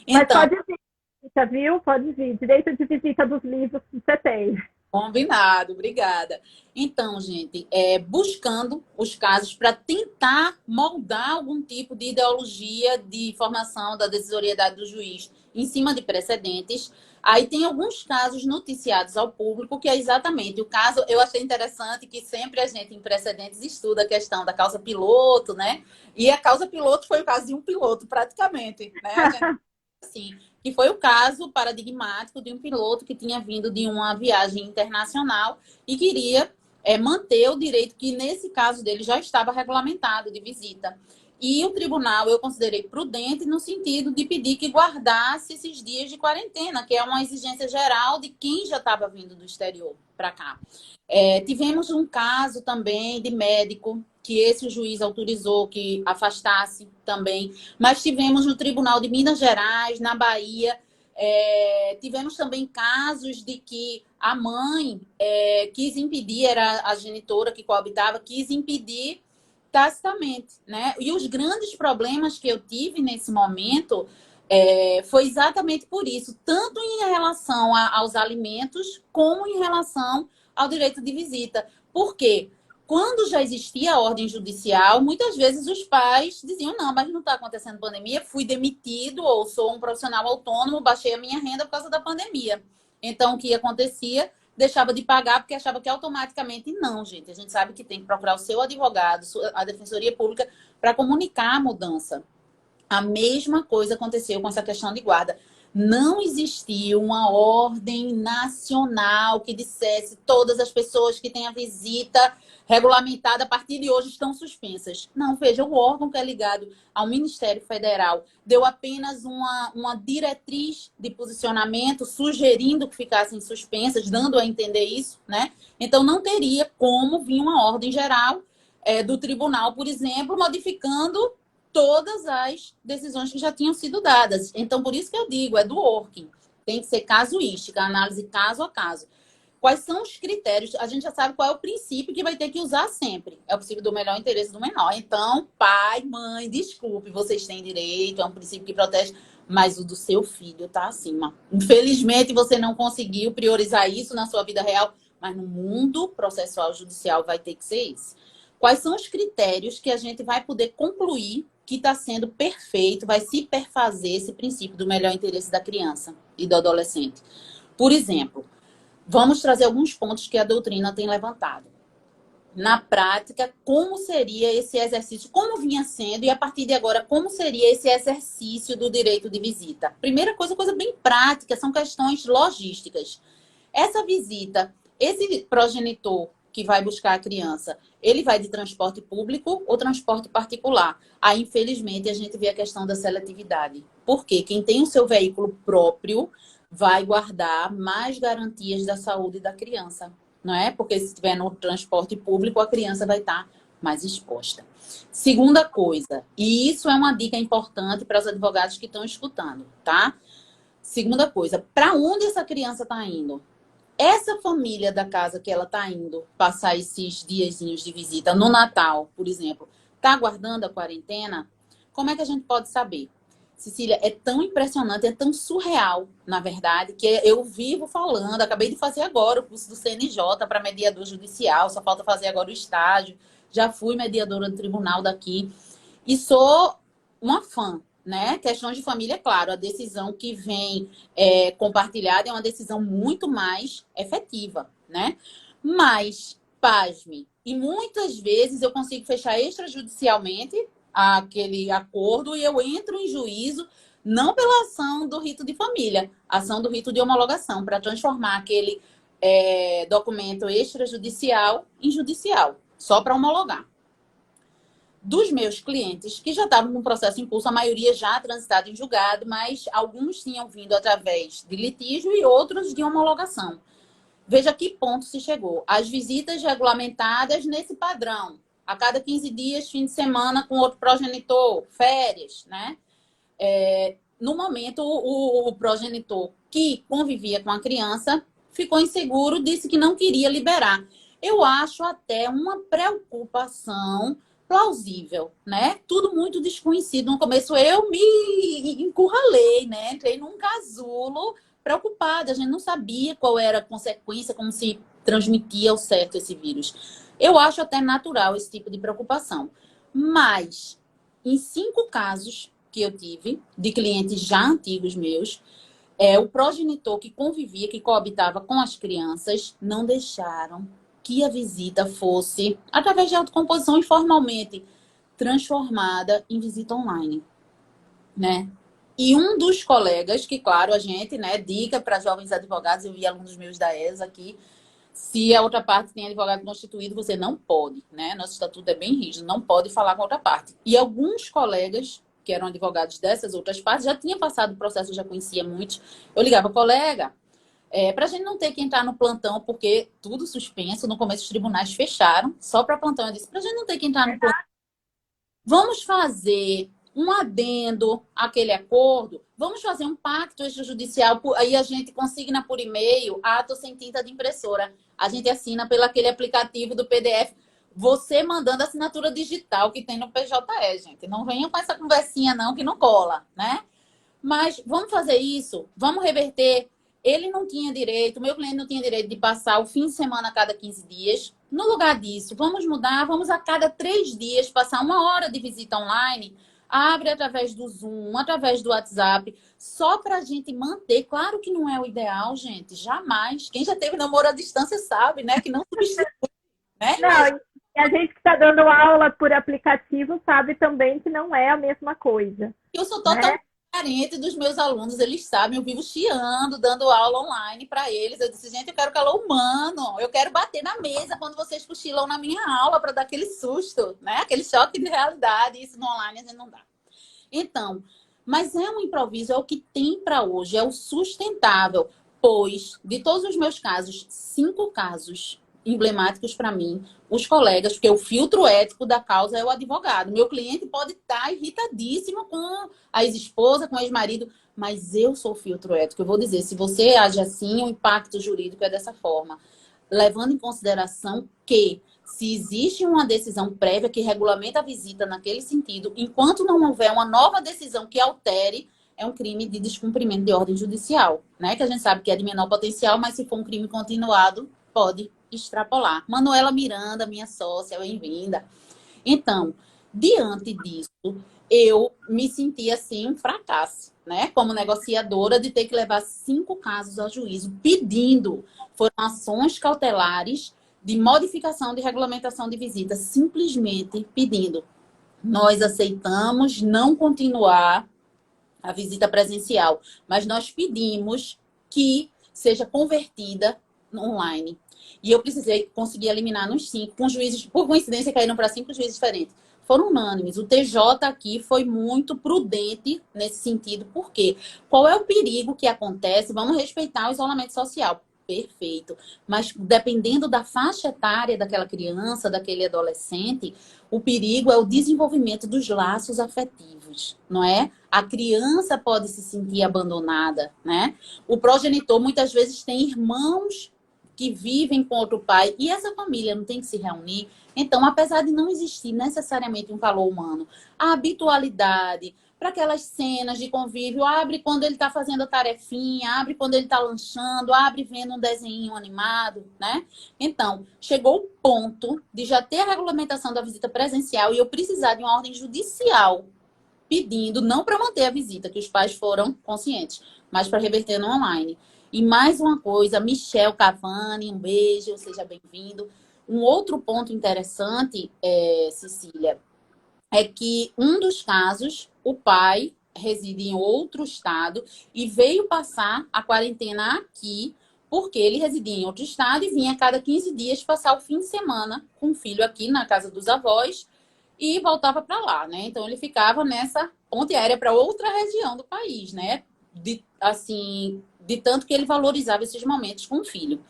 Mas Então, pode vir, visita, viu? Pode vir. Direito de visita dos livros que você tem. combinado, obrigada. Então, gente, buscando os casos para tentar moldar algum tipo de ideologia de formação da decisoriedade do juiz em cima de precedentes. Aí tem alguns casos noticiados ao público, que é exatamente o caso. Eu achei interessante que sempre a gente, em precedentes, estuda a questão da causa piloto, né? E a causa piloto foi o caso de um piloto, praticamente, né? A gente, assim, que foi o caso paradigmático de um piloto que tinha vindo de uma viagem internacional e queria manter o direito que, nesse caso dele, já estava regulamentado de visita. E o tribunal eu considerei prudente no sentido de pedir que guardasse esses dias de quarentena, que é uma exigência geral de quem já estava vindo do exterior para cá. Tivemos um caso também de médico, que esse o juiz autorizou que afastasse também, mas tivemos no Tribunal de Minas Gerais, na Bahia, tivemos também casos de que a mãe quis impedir, era a genitora que coabitava, quis impedir tacitamente, né? E os grandes problemas que eu tive nesse momento foi exatamente por isso, tanto em relação aos alimentos, como em relação ao direito de visita. Por quê? Quando já existia a ordem judicial, muitas vezes os pais diziam, não, mas não está acontecendo pandemia, fui demitido ou sou um profissional autônomo, baixei a minha renda por causa da pandemia. Então, o que acontecia? Deixava de pagar porque achava que automaticamente não, gente. A gente sabe que tem que procurar o seu advogado, a Defensoria Pública, para comunicar a mudança. A mesma coisa aconteceu com essa questão de guarda. Não existia uma ordem nacional que dissesse todas as pessoas que têm a visita regulamentada a partir de hoje estão suspensas. Não, veja, o órgão que é ligado ao Ministério Federal deu apenas uma diretriz de posicionamento, sugerindo que ficassem suspensas, dando a entender isso, né? Então, não teria como vir uma ordem geral do tribunal, por exemplo, modificando todas as decisões que já tinham sido dadas. Então, por isso que eu digo, é do working. Tem que ser casuística, análise caso a caso. Quais são os critérios? A gente já sabe qual é o princípio que vai ter que usar sempre. É o princípio do melhor interesse do menor. Então, pai, mãe, desculpe, vocês têm direito, é um princípio que protege, mas o do seu filho está acima. Infelizmente, você não conseguiu priorizar isso na sua vida real, mas no mundo processual judicial vai ter que ser isso. Quais são os critérios que a gente vai poder concluir que está sendo perfeito, vai se perfazer esse princípio do melhor interesse da criança e do adolescente? Por exemplo, vamos trazer alguns pontos que a doutrina tem levantado. Na prática, como seria esse exercício, como vinha sendo, e a partir de agora, como seria esse exercício do direito de visita? Primeira coisa bem prática, são questões logísticas. Essa visita, esse progenitor que vai buscar a criança, ele vai de transporte público ou transporte particular? Aí, infelizmente, a gente vê a questão da seletividade. Por quê? Quem tem o seu veículo próprio vai guardar mais garantias da saúde da criança, não é? Porque se estiver no transporte público, a criança vai estar mais exposta. Segunda coisa, e isso é uma dica importante para os advogados que estão escutando, tá? Segunda coisa, para onde essa criança está indo? Essa família da casa que ela está indo passar esses diazinhos de visita no Natal, por exemplo, está aguardando a quarentena? Como é que a gente pode saber? Cecília, é tão impressionante, é tão surreal, na verdade, que eu vivo falando. Acabei de fazer agora o curso do CNJ para mediador judicial, só falta fazer agora o estágio. Já fui mediadora do tribunal daqui e sou uma fã, né? Questões de família, claro, a decisão que vem compartilhada é uma decisão muito mais efetiva, né? Mas, pasme, e muitas vezes eu consigo fechar extrajudicialmente aquele acordo e eu entro em juízo não pela ação do rito de família, ação do rito de homologação, para transformar aquele documento extrajudicial em judicial, só para homologar. Dos meus clientes que já estavam com o processo em curso, a maioria já transitado em julgado, mas alguns tinham vindo através de litígio e outros de homologação. Veja que ponto se chegou. As visitas regulamentadas nesse padrão. A cada 15 dias, fim de semana com outro progenitor, férias, né? No momento, o progenitor que convivia com a criança ficou inseguro, disse que não queria liberar. Eu acho até uma preocupação plausível, né? Tudo muito desconhecido. No começo eu me encurralei, né? Entrei num casulo preocupada. A gente não sabia qual era a consequência, como se transmitia ao certo esse vírus. Eu acho até natural esse tipo de preocupação. Mas, em 5 casos que eu tive, de clientes já antigos meus, o progenitor que convivia, que coabitava com as crianças, não deixaram que a visita fosse, através de autocomposição informalmente, transformada em visita online, né? E um dos colegas, que claro, a gente, né, dica para jovens advogados, eu vi alunos meus da ESA aqui, se a outra parte tem advogado constituído, você não pode, né? Nosso estatuto é bem rígido, não pode falar com a outra parte. E alguns colegas que eram advogados dessas outras partes já tinham passado o processo, eu já conhecia muitos. Eu ligava, colega, para a gente não ter que entrar no plantão, porque tudo suspenso, no começo os tribunais fecharam, só para plantão. Eu disse, para a gente não ter que entrar no plantão, vamos fazer um adendo àquele acordo, vamos fazer um pacto extrajudicial, aí a gente consigna por e-mail, ato sem tinta de impressora. A gente assina pelo aquele aplicativo do PDF, você mandando a assinatura digital que tem no PJE, gente. Não venham com essa conversinha não, que não cola, né? Mas vamos fazer isso, vamos reverter. Ele não tinha direito, o meu cliente não tinha direito de passar o fim de semana a cada 15 dias. No lugar disso, vamos mudar, vamos a cada 3 dias passar 1 hora de visita online. Abre através do Zoom, através do WhatsApp, só para a gente manter. Claro que não é o ideal, gente, jamais. Quem já teve namoro à distância sabe, né? Que não substitui, né? Não, e a gente que está dando aula por aplicativo sabe também que não é a mesma coisa. Eu sou totalmente carente dos meus alunos, eles sabem, eu vivo chiando, dando aula online para eles. Eu disse, gente, eu quero calor humano, eu quero bater na mesa quando vocês cochilam na minha aula para dar aquele susto, né? Aquele choque de realidade, isso no online a gente não dá. Então, mas é um improviso, é o que tem para hoje, é o sustentável, pois de todos os meus casos, 5 casos emblemáticos para mim, os colegas, porque o filtro ético da causa é o advogado. Meu cliente pode estar irritadíssimo com a ex-esposa, com o ex-marido, mas eu sou o filtro ético. Eu vou dizer, se você age assim, o impacto jurídico é dessa forma. Levando em consideração que, se existe uma decisão prévia que regulamenta a visita naquele sentido, enquanto não houver uma nova decisão que altere, é um crime de descumprimento de ordem judicial, né? Que a gente sabe que é de menor potencial, mas se for um crime continuado, pode extrapolar. Manuela Miranda, minha sócia, bem-vinda. Então, diante disso, eu me senti assim um fracasso, né? Como negociadora, de ter que levar 5 casos a juízo pedindo, foram ações cautelares de modificação de regulamentação de visita, simplesmente pedindo. Nós aceitamos não continuar a visita presencial, mas nós pedimos que seja convertida online. E eu precisei conseguir eliminar nos 5, com juízes, por coincidência, caíram para 5 juízes diferentes. Foram unânimes. O TJ aqui foi muito prudente nesse sentido. Por quê? Qual é o perigo que acontece? Vamos respeitar o isolamento social. Perfeito. Mas dependendo da faixa etária daquela criança, daquele adolescente, o perigo é o desenvolvimento dos laços afetivos, não é? A criança pode se sentir abandonada, né? O progenitor muitas vezes tem irmãos que vivem com outro pai e essa família não tem que se reunir. Então, apesar de não existir necessariamente um calor humano, a habitualidade, para aquelas cenas de convívio, abre quando ele está fazendo a tarefinha, abre quando ele está lanchando, abre vendo um desenho animado, né? Então, chegou o ponto de já ter a regulamentação da visita presencial e eu precisar de uma ordem judicial pedindo, não para manter a visita, que os pais foram conscientes, mas para reverter no online. E mais uma coisa, Michel Cavani, um beijo, seja bem-vindo. Um outro ponto interessante, Cecília, é que um dos casos, o pai reside em outro estado e veio passar a quarentena aqui, porque ele residia em outro estado e vinha a cada 15 dias passar o fim de semana com o filho aqui na casa dos avós e voltava para lá, né? Então ele ficava nessa ponte aérea para outra região do país, né? De tanto que ele valorizava esses momentos com o filho.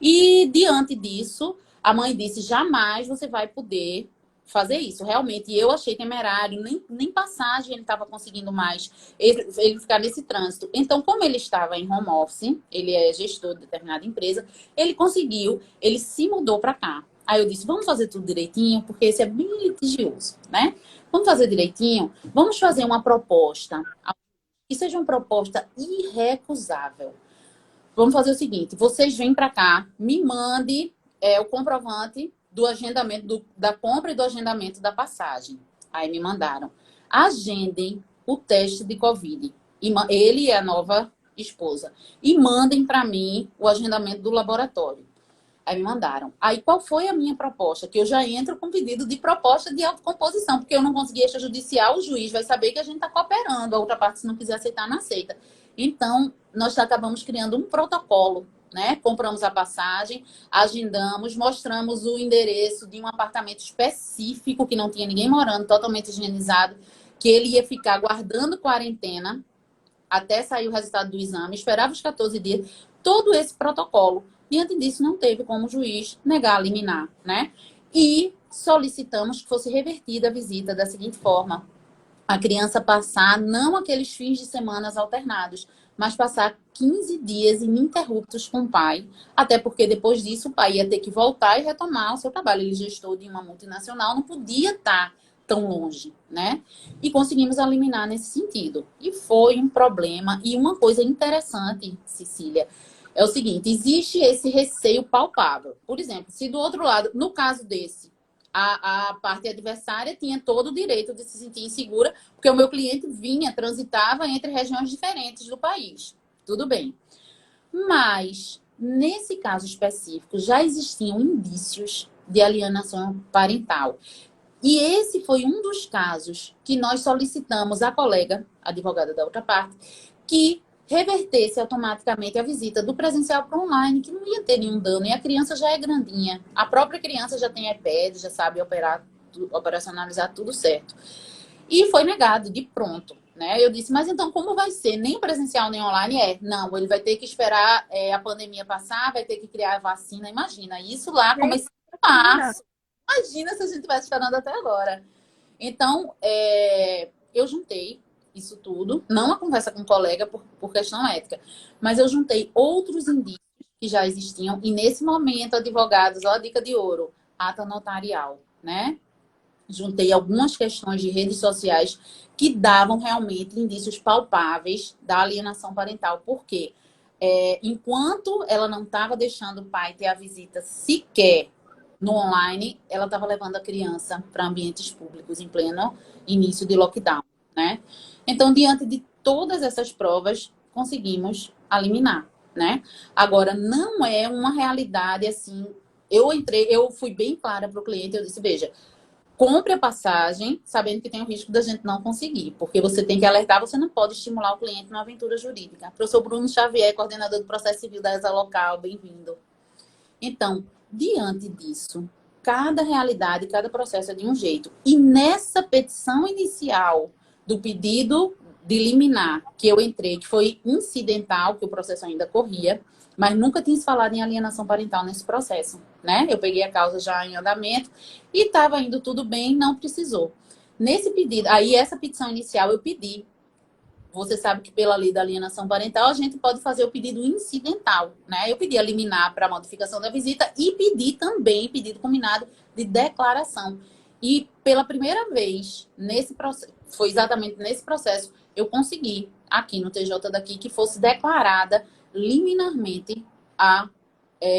E diante disso, a mãe disse: jamais você vai poder fazer isso. Realmente, eu achei temerário, nem passagem ele estava conseguindo mais, ele ficar nesse trânsito. Então, como ele estava em home office, ele é gestor de determinada empresa, ele se mudou para cá. Aí eu disse: vamos fazer tudo direitinho, porque esse é bem litigioso, né? Vamos fazer direitinho, vamos fazer uma proposta, que seja uma proposta irrecusável. Vamos fazer o seguinte: vocês vêm para cá, me mande o comprovante do agendamento, da compra e do agendamento da passagem. Aí me mandaram: agendem o teste de Covid. Ele e a nova esposa. E mandem para mim o agendamento do laboratório. Aí me mandaram. Aí qual foi a minha proposta? Que eu já entro com pedido de proposta de autocomposição, porque eu não consegui extrajudicial, o juiz vai saber que a gente está cooperando, a outra parte, se não quiser aceitar, não aceita. Então, nós acabamos criando um protocolo, né? Compramos a passagem, agendamos, mostramos o endereço de um apartamento específico, que não tinha ninguém morando, totalmente higienizado, que ele ia ficar guardando quarentena até sair o resultado do exame, esperava os 14 dias, todo esse protocolo. Diante disso, não teve como o juiz negar a liminar, né? E solicitamos que fosse revertida a visita da seguinte forma: a criança passar não aqueles fins de semana alternados, mas passar 15 dias ininterruptos com o pai, até porque depois disso o pai ia ter que voltar e retomar o seu trabalho. Ele gestor de uma multinacional, não podia estar tão longe, né? E conseguimos eliminar nesse sentido. E foi um problema. E uma coisa interessante, Cecília, é o seguinte: existe esse receio palpável. Por exemplo, se do outro lado, no caso desse, a parte adversária tinha todo o direito de se sentir insegura, porque o meu cliente transitava entre regiões diferentes do país. Tudo bem. Mas, nesse caso específico, já existiam indícios de alienação parental. E esse foi um dos casos que nós solicitamos à colega, advogada da outra parte, que revertesse automaticamente a visita do presencial para o online, que não ia ter nenhum dano. E a criança já é grandinha. A própria criança já tem iPad, já sabe operacionalizar tudo certo. E foi negado de pronto, né? Eu disse: mas então como vai ser? Nem presencial, nem online? Não, ele vai ter que esperar a pandemia passar, vai ter que criar a vacina. Imagina, isso lá começou em março. Imagina se a gente estivesse esperando até agora. Então, eu juntei isso tudo, não a conversa com o colega por questão ética, mas eu juntei outros indícios que já existiam e, nesse momento, advogados, ó, a dica de ouro, ata notarial, né? Juntei algumas questões de redes sociais que davam realmente indícios palpáveis da alienação parental. Por quê? Enquanto ela não estava deixando o pai ter a visita sequer no online, ela estava levando a criança para ambientes públicos em pleno início de lockdown, né? Então, diante de todas essas provas, conseguimos eliminar, né? Agora, não é uma realidade assim. Eu fui bem clara para o cliente, eu disse: veja, compre a passagem sabendo que tem o risco da gente não conseguir, porque você tem que alertar, você não pode estimular o cliente numa aventura jurídica. Professor Bruno Xavier, coordenador do processo civil da ESA local, bem-vindo. Então, diante disso, cada realidade, cada processo é de um jeito. E nessa petição inicial do pedido de liminar que eu entrei, que foi incidental, que o processo ainda corria, mas nunca tinha se falado em alienação parental nesse processo, né? Eu peguei a causa já em andamento e estava indo tudo bem, não precisou. Nesse pedido, aí essa petição inicial eu pedi. Você sabe que pela lei da alienação parental a gente pode fazer o pedido incidental, né? Eu pedi a liminar para a modificação da visita e pedi também pedido combinado de declaração. E pela primeira vez nesse processo, foi exatamente nesse processo eu consegui, aqui no TJ daqui, que fosse declarada liminarmente a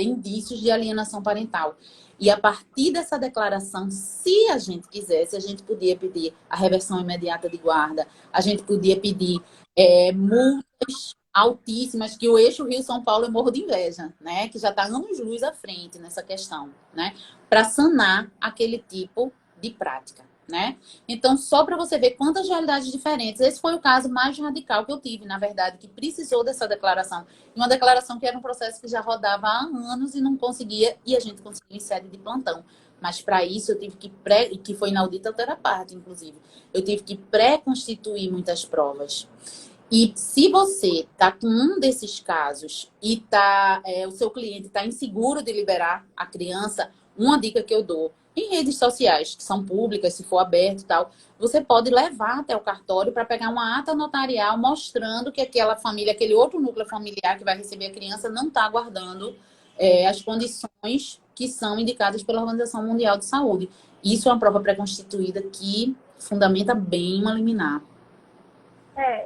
indícios de alienação parental. E a partir dessa declaração, se a gente quisesse, a gente podia pedir a reversão imediata de guarda, a gente podia pedir multas altíssimas, que o eixo Rio-São Paulo é morro de inveja, né? Que já está anos-luz à frente nessa questão, né? Para sanar aquele tipo de prática, né? Então, só para você ver quantas realidades diferentes. Esse foi o caso mais radical que eu tive, na verdade, que precisou dessa declaração. Uma declaração que era um processo que já rodava há anos e não conseguia, e a gente conseguiu em sede de plantão. Mas para isso eu tive que foi inaudita outra parte, inclusive, eu tive que pré-constituir muitas provas. E se você está com um desses casos e o seu cliente está inseguro de liberar a criança, uma dica que eu dou, em redes sociais, que são públicas, se for aberto e tal, você pode levar até o cartório para pegar uma ata notarial mostrando que aquela família, aquele outro núcleo familiar que vai receber a criança, não está aguardando as condições que são indicadas pela Organização Mundial de Saúde. Isso é uma prova pré-constituída que fundamenta bem uma liminar.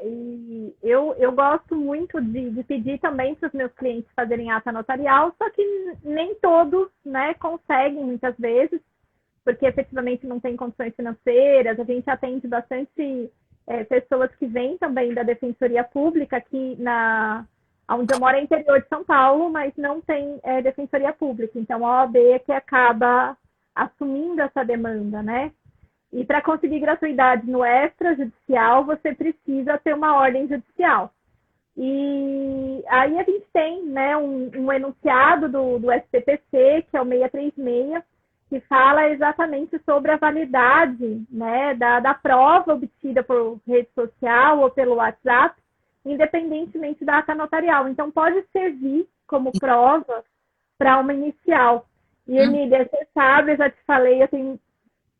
E eu gosto muito de pedir também para os meus clientes fazerem ata notarial, só que nem todos, né, conseguem muitas vezes, porque efetivamente não tem condições financeiras. A gente atende bastante pessoas que vêm também da Defensoria Pública, que onde eu moro é interior de São Paulo, mas não tem Defensoria Pública. Então, a OAB é que acaba assumindo essa demanda, né? E para conseguir gratuidade no extrajudicial, você precisa ter uma ordem judicial. E aí a gente tem, né, um enunciado do STPC, que é o 636, que fala exatamente sobre a validade, né, da prova obtida por rede social ou pelo WhatsApp, independentemente da ata notarial. Então, pode servir como prova para uma inicial. E, Emília, você sabe, eu já te falei, eu tenho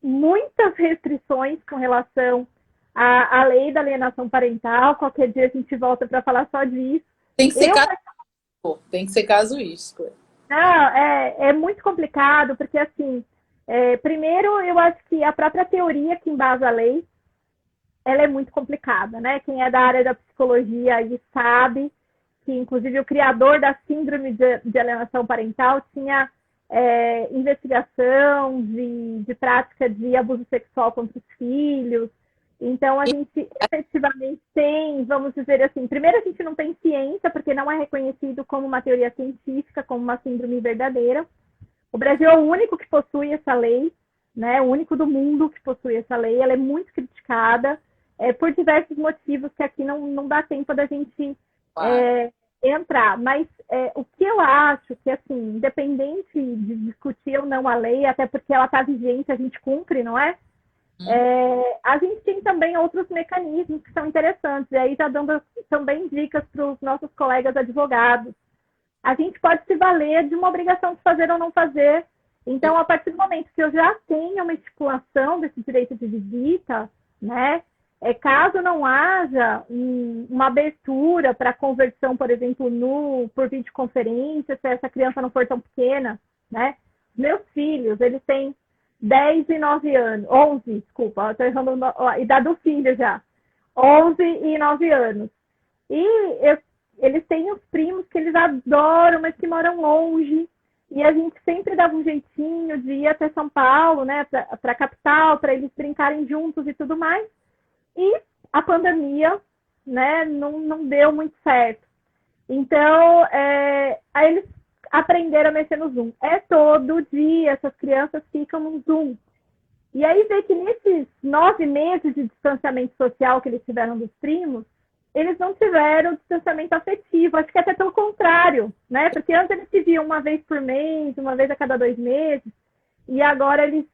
muitas restrições com relação à lei da alienação parental. Qualquer dia a gente volta para falar só disso. Tem que ser casuístico. Não, é muito complicado, porque, assim, primeiro, eu acho que a própria teoria que embasa a lei, ela é muito complicada, né? Quem é da área da psicologia aí sabe que, inclusive, o criador da síndrome de alienação parental tinha investigação de prática de abuso sexual contra os filhos. Então, a gente efetivamente tem, vamos dizer assim, primeiro a gente não tem ciência, porque não é reconhecido como uma teoria científica, como uma síndrome verdadeira. O Brasil é o único que possui essa lei, né? O único do mundo que possui essa lei. Ela é muito criticada por diversos motivos que aqui não dá tempo da gente entrar. Mas o que eu acho que, assim, independente de discutir ou não a lei, até porque ela está vigente, a gente cumpre, não é? A gente tem também outros mecanismos que são interessantes, e aí já dando também dicas para os nossos colegas advogados. A gente pode se valer de uma obrigação de fazer ou não fazer. Então, a partir do momento que eu já tenho uma estipulação desse direito de visita, né, caso não haja uma abertura para conversão, por exemplo, por videoconferência, se essa criança não for tão pequena, né? Meus filhos, eles têm 10 e 9 anos, 11, desculpa, estou errando a idade do filho já, 11 e 9 anos. E eles têm os primos que eles adoram, mas que moram longe, e a gente sempre dava um jeitinho de ir até São Paulo, né, para a capital, para eles brincarem juntos e tudo mais. E a pandemia, né, não deu muito certo. Então, aí eles aprenderam a mexer no Zoom. Todo dia essas crianças ficam no Zoom. E aí vê que nesses 9 meses de distanciamento social que eles tiveram dos primos, eles não tiveram distanciamento afetivo. Acho que até pelo contrário, né? Porque antes eles se viam uma vez por mês, uma vez a cada 2 meses, e agora eles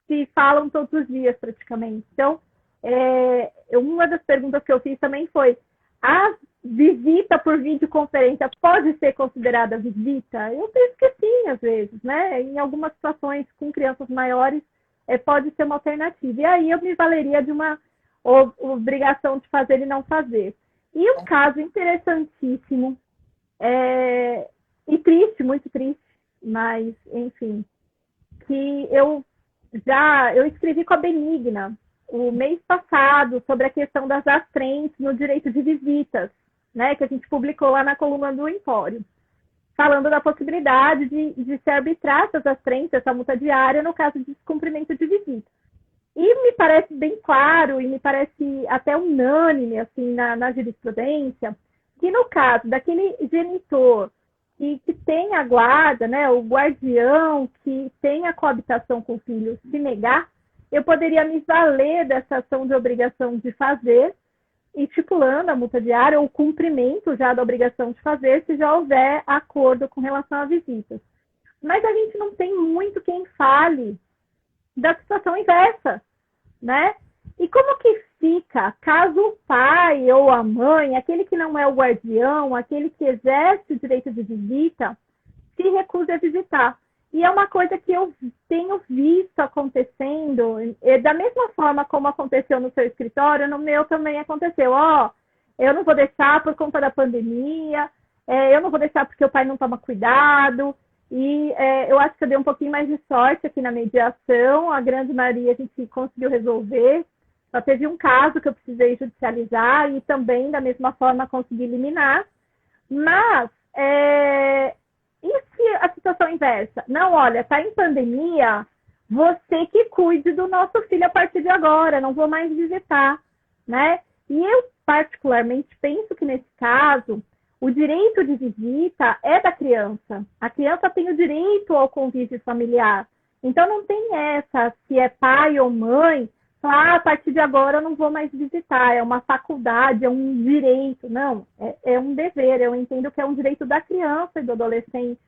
se falam todos os dias praticamente. Então, uma das perguntas que eu fiz também foi: a visita por videoconferência pode ser considerada visita? Eu penso que sim, às vezes, né? Em algumas situações com crianças maiores, pode ser uma alternativa. E aí eu me valeria de uma obrigação de fazer e não fazer. E um caso interessantíssimo, e triste, muito triste, mas, enfim, que eu escrevi com a Benigna o mês passado sobre a questão das astrentes no direito de visitas, né, que a gente publicou lá na coluna do Empório, falando da possibilidade de se arbitrar essas astrentes, essa multa diária, no caso de descumprimento de visita. E me parece bem claro, e me parece até unânime assim, na jurisprudência, que no caso daquele genitor que tem a guarda, né, o guardião que tem a coabitação com o filho se negar, eu poderia me valer dessa ação de obrigação de fazer, estipulando a multa diária ou o cumprimento já da obrigação de fazer, se já houver acordo com relação a visitas. Mas a gente não tem muito quem fale da situação inversa, né? E como que fica caso o pai ou a mãe, aquele que não é o guardião, aquele que exerce o direito de visita, se recuse a visitar? E é uma coisa que eu tenho visto acontecendo, da mesma forma como aconteceu no seu escritório, no meu também aconteceu. Eu não vou deixar por conta da pandemia, eu não vou deixar porque o pai não toma cuidado. E eu acho que eu dei um pouquinho mais de sorte aqui na mediação, a grande maioria a gente conseguiu resolver. Só teve um caso que eu precisei judicializar e também, da mesma forma, consegui eliminar. Mas, e se a situação inversa? Não, olha, está em pandemia, você que cuide do nosso filho a partir de agora, não vou mais visitar, né? E eu, particularmente, penso que, nesse caso, o direito de visita é da criança. A criança tem o direito ao convívio familiar. Então, não tem essa, se é pai ou mãe, a partir de agora eu não vou mais visitar. É uma faculdade, é um direito. Não, é um dever. Eu entendo que é um direito da criança e do adolescente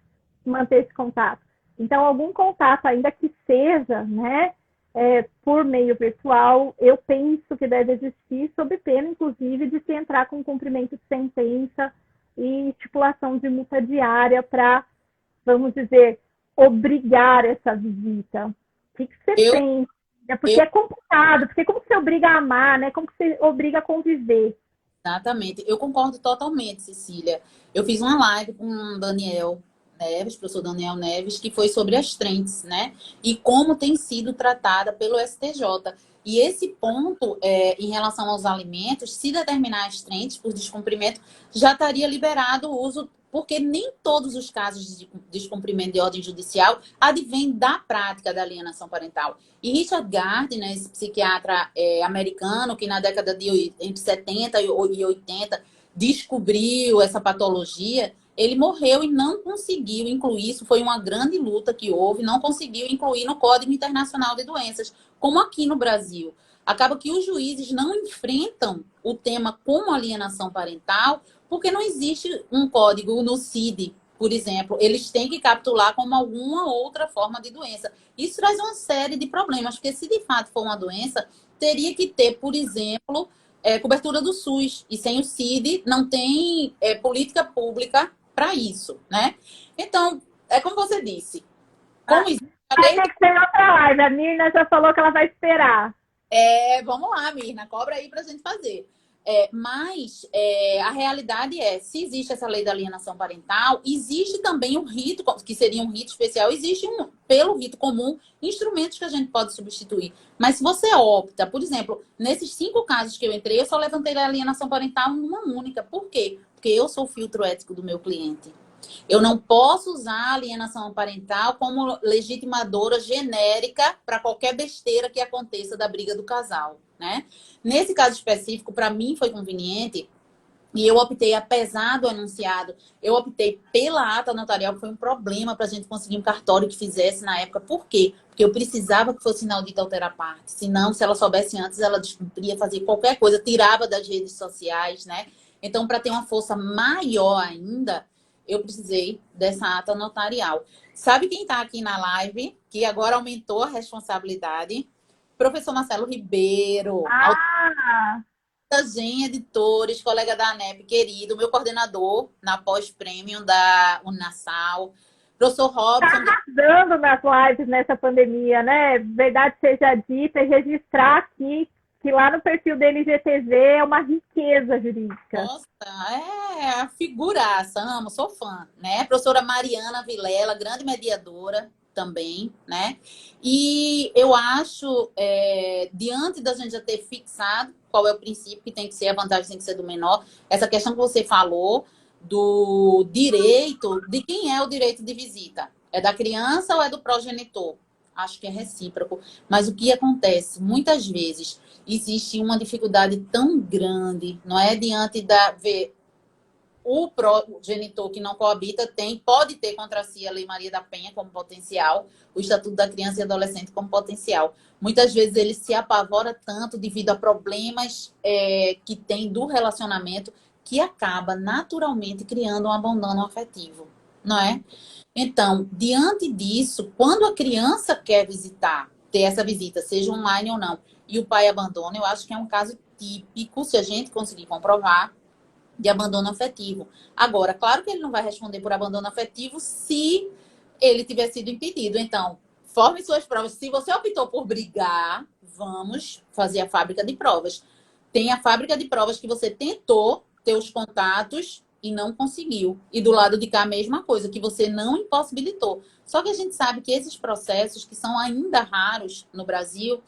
manter esse contato. Então, algum contato, ainda que seja, né, por meio virtual, eu penso que deve existir, sob pena, inclusive, de se entrar com cumprimento de sentença e estipulação de multa diária para, vamos dizer, obrigar essa visita. O que você pensa? Porque é complicado, porque como que você obriga a amar, né? Como que você obriga a conviver? Exatamente. Eu concordo totalmente, Cecília. Eu fiz uma live com o Daniel Neves, professor Daniel Neves, que foi sobre as trentes, né? E como tem sido tratada pelo STJ. E esse ponto, em relação aos alimentos, se determinar as trentes por descumprimento, já estaria liberado o uso, porque nem todos os casos de descumprimento de ordem judicial advêm da prática da alienação parental. E Richard Gardner, esse psiquiatra americano, que na década de entre 70 e 80 descobriu essa patologia, ele morreu e não conseguiu incluir, isso foi uma grande luta que houve, não conseguiu incluir no Código Internacional de Doenças, como aqui no Brasil. Acaba que os juízes não enfrentam o tema como alienação parental, porque não existe um código no CID, por exemplo. Eles têm que capitular como alguma outra forma de doença. Isso traz uma série de problemas, porque se de fato for uma doença, teria que ter, por exemplo, cobertura do SUS. E sem o CID, não tem política pública para isso, né? Então, é como você disse. Como vai ter que ser outra live. A Mirna já falou que ela vai esperar. Vamos lá, Mirna, cobra aí para a gente fazer. Mas a realidade se existe essa lei da alienação parental, existe também o rito, que seria um rito especial, existe pelo rito comum, instrumentos que a gente pode substituir. Mas se você opta, por exemplo, nesses 5 casos que eu entrei, eu só levantei a alienação parental numa única. Por quê? Porque eu sou o filtro ético do meu cliente. Eu não posso usar a alienação parental como legitimadora genérica para qualquer besteira que aconteça da briga do casal, né? Nesse caso específico, para mim foi conveniente e eu optei, apesar do enunciado, eu optei pela ata notarial, que foi um problema para a gente conseguir um cartório que fizesse na época. Por quê? Porque eu precisava que fosse inaudita alterar parte. Senão, se ela soubesse antes, ela descumpria, fazer qualquer coisa, tirava das redes sociais, né? Então, para ter uma força maior ainda, eu precisei dessa ata notarial. Sabe quem está aqui na live, que agora aumentou a responsabilidade? Professor Marcelo Ribeiro, Gen Editores, colega da ANEP, querido, meu coordenador na pós-premium da Unassal. Professor Robson. Está arrasando nas lives nessa pandemia, né? Verdade seja dita, e registrar aqui que lá no perfil dele IGTV é uma riqueza jurídica. Nossa, a figuraça, amo, sou fã, né? Professora Mariana Vilela, grande mediadora, também, né? E eu acho, diante da gente já ter fixado qual é o princípio que tem que ser, a vantagem tem que ser do menor, essa questão que você falou do direito, de quem é o direito de visita? É da criança ou é do progenitor? Acho que é recíproco. Mas o que acontece? Muitas vezes existe uma dificuldade tão grande, não é? Diante da... O progenitor que não coabita pode ter contra si a Lei Maria da Penha como potencial, o Estatuto da Criança e Adolescente como potencial. Muitas vezes ele se apavora tanto devido a problemas que tem do relacionamento que acaba naturalmente criando um abandono afetivo, não é? Então, diante disso, quando a criança quer visitar, ter essa visita, seja online ou não, e o pai abandona, eu acho que é um caso típico, se a gente conseguir comprovar, de abandono afetivo. Agora, claro que ele não vai responder por abandono afetivo se ele tiver sido impedido. Então, forme suas provas. Se você optou por brigar, vamos fazer a fábrica de provas. Tem a fábrica de provas que você tentou ter os contatos e não conseguiu. E do lado de cá a mesma coisa, que você não impossibilitou. Só que a gente sabe que esses processos, que são ainda raros no Brasil,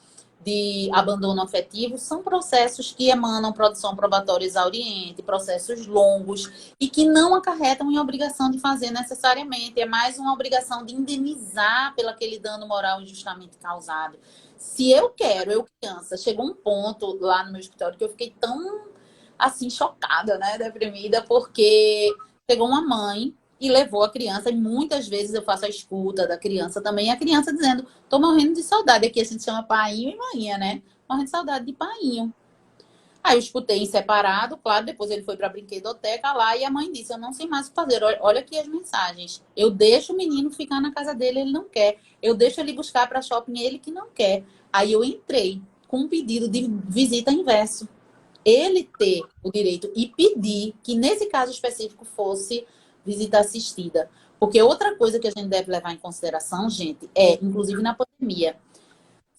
de abandono afetivo, são processos que emanam produção probatória exauriente, processos longos e que não acarretam em obrigação de fazer necessariamente. É mais uma obrigação de indenizar pelo aquele dano moral injustamente causado. Se eu criança, chegou um ponto lá no meu escritório que eu fiquei tão, assim, chocada, né, deprimida, porque chegou uma mãe e levou a criança, e muitas vezes eu faço a escuta da criança também, e a criança dizendo, tô morrendo de saudade, aqui a gente chama painho e maninha, né? Morrendo de saudade de painho. Aí eu escutei em separado, claro, depois ele foi pra brinquedoteca lá, e a mãe disse, eu não sei mais o que fazer, olha aqui as mensagens. Eu deixo o menino ficar na casa dele, ele não quer. Eu deixo ele buscar pra shopping, ele que não quer. Aí eu entrei com um pedido de visita inverso. Ele ter o direito e pedir que, nesse caso específico, fosse visita assistida. Porque outra coisa que a gente deve levar em consideração, gente, inclusive na pandemia,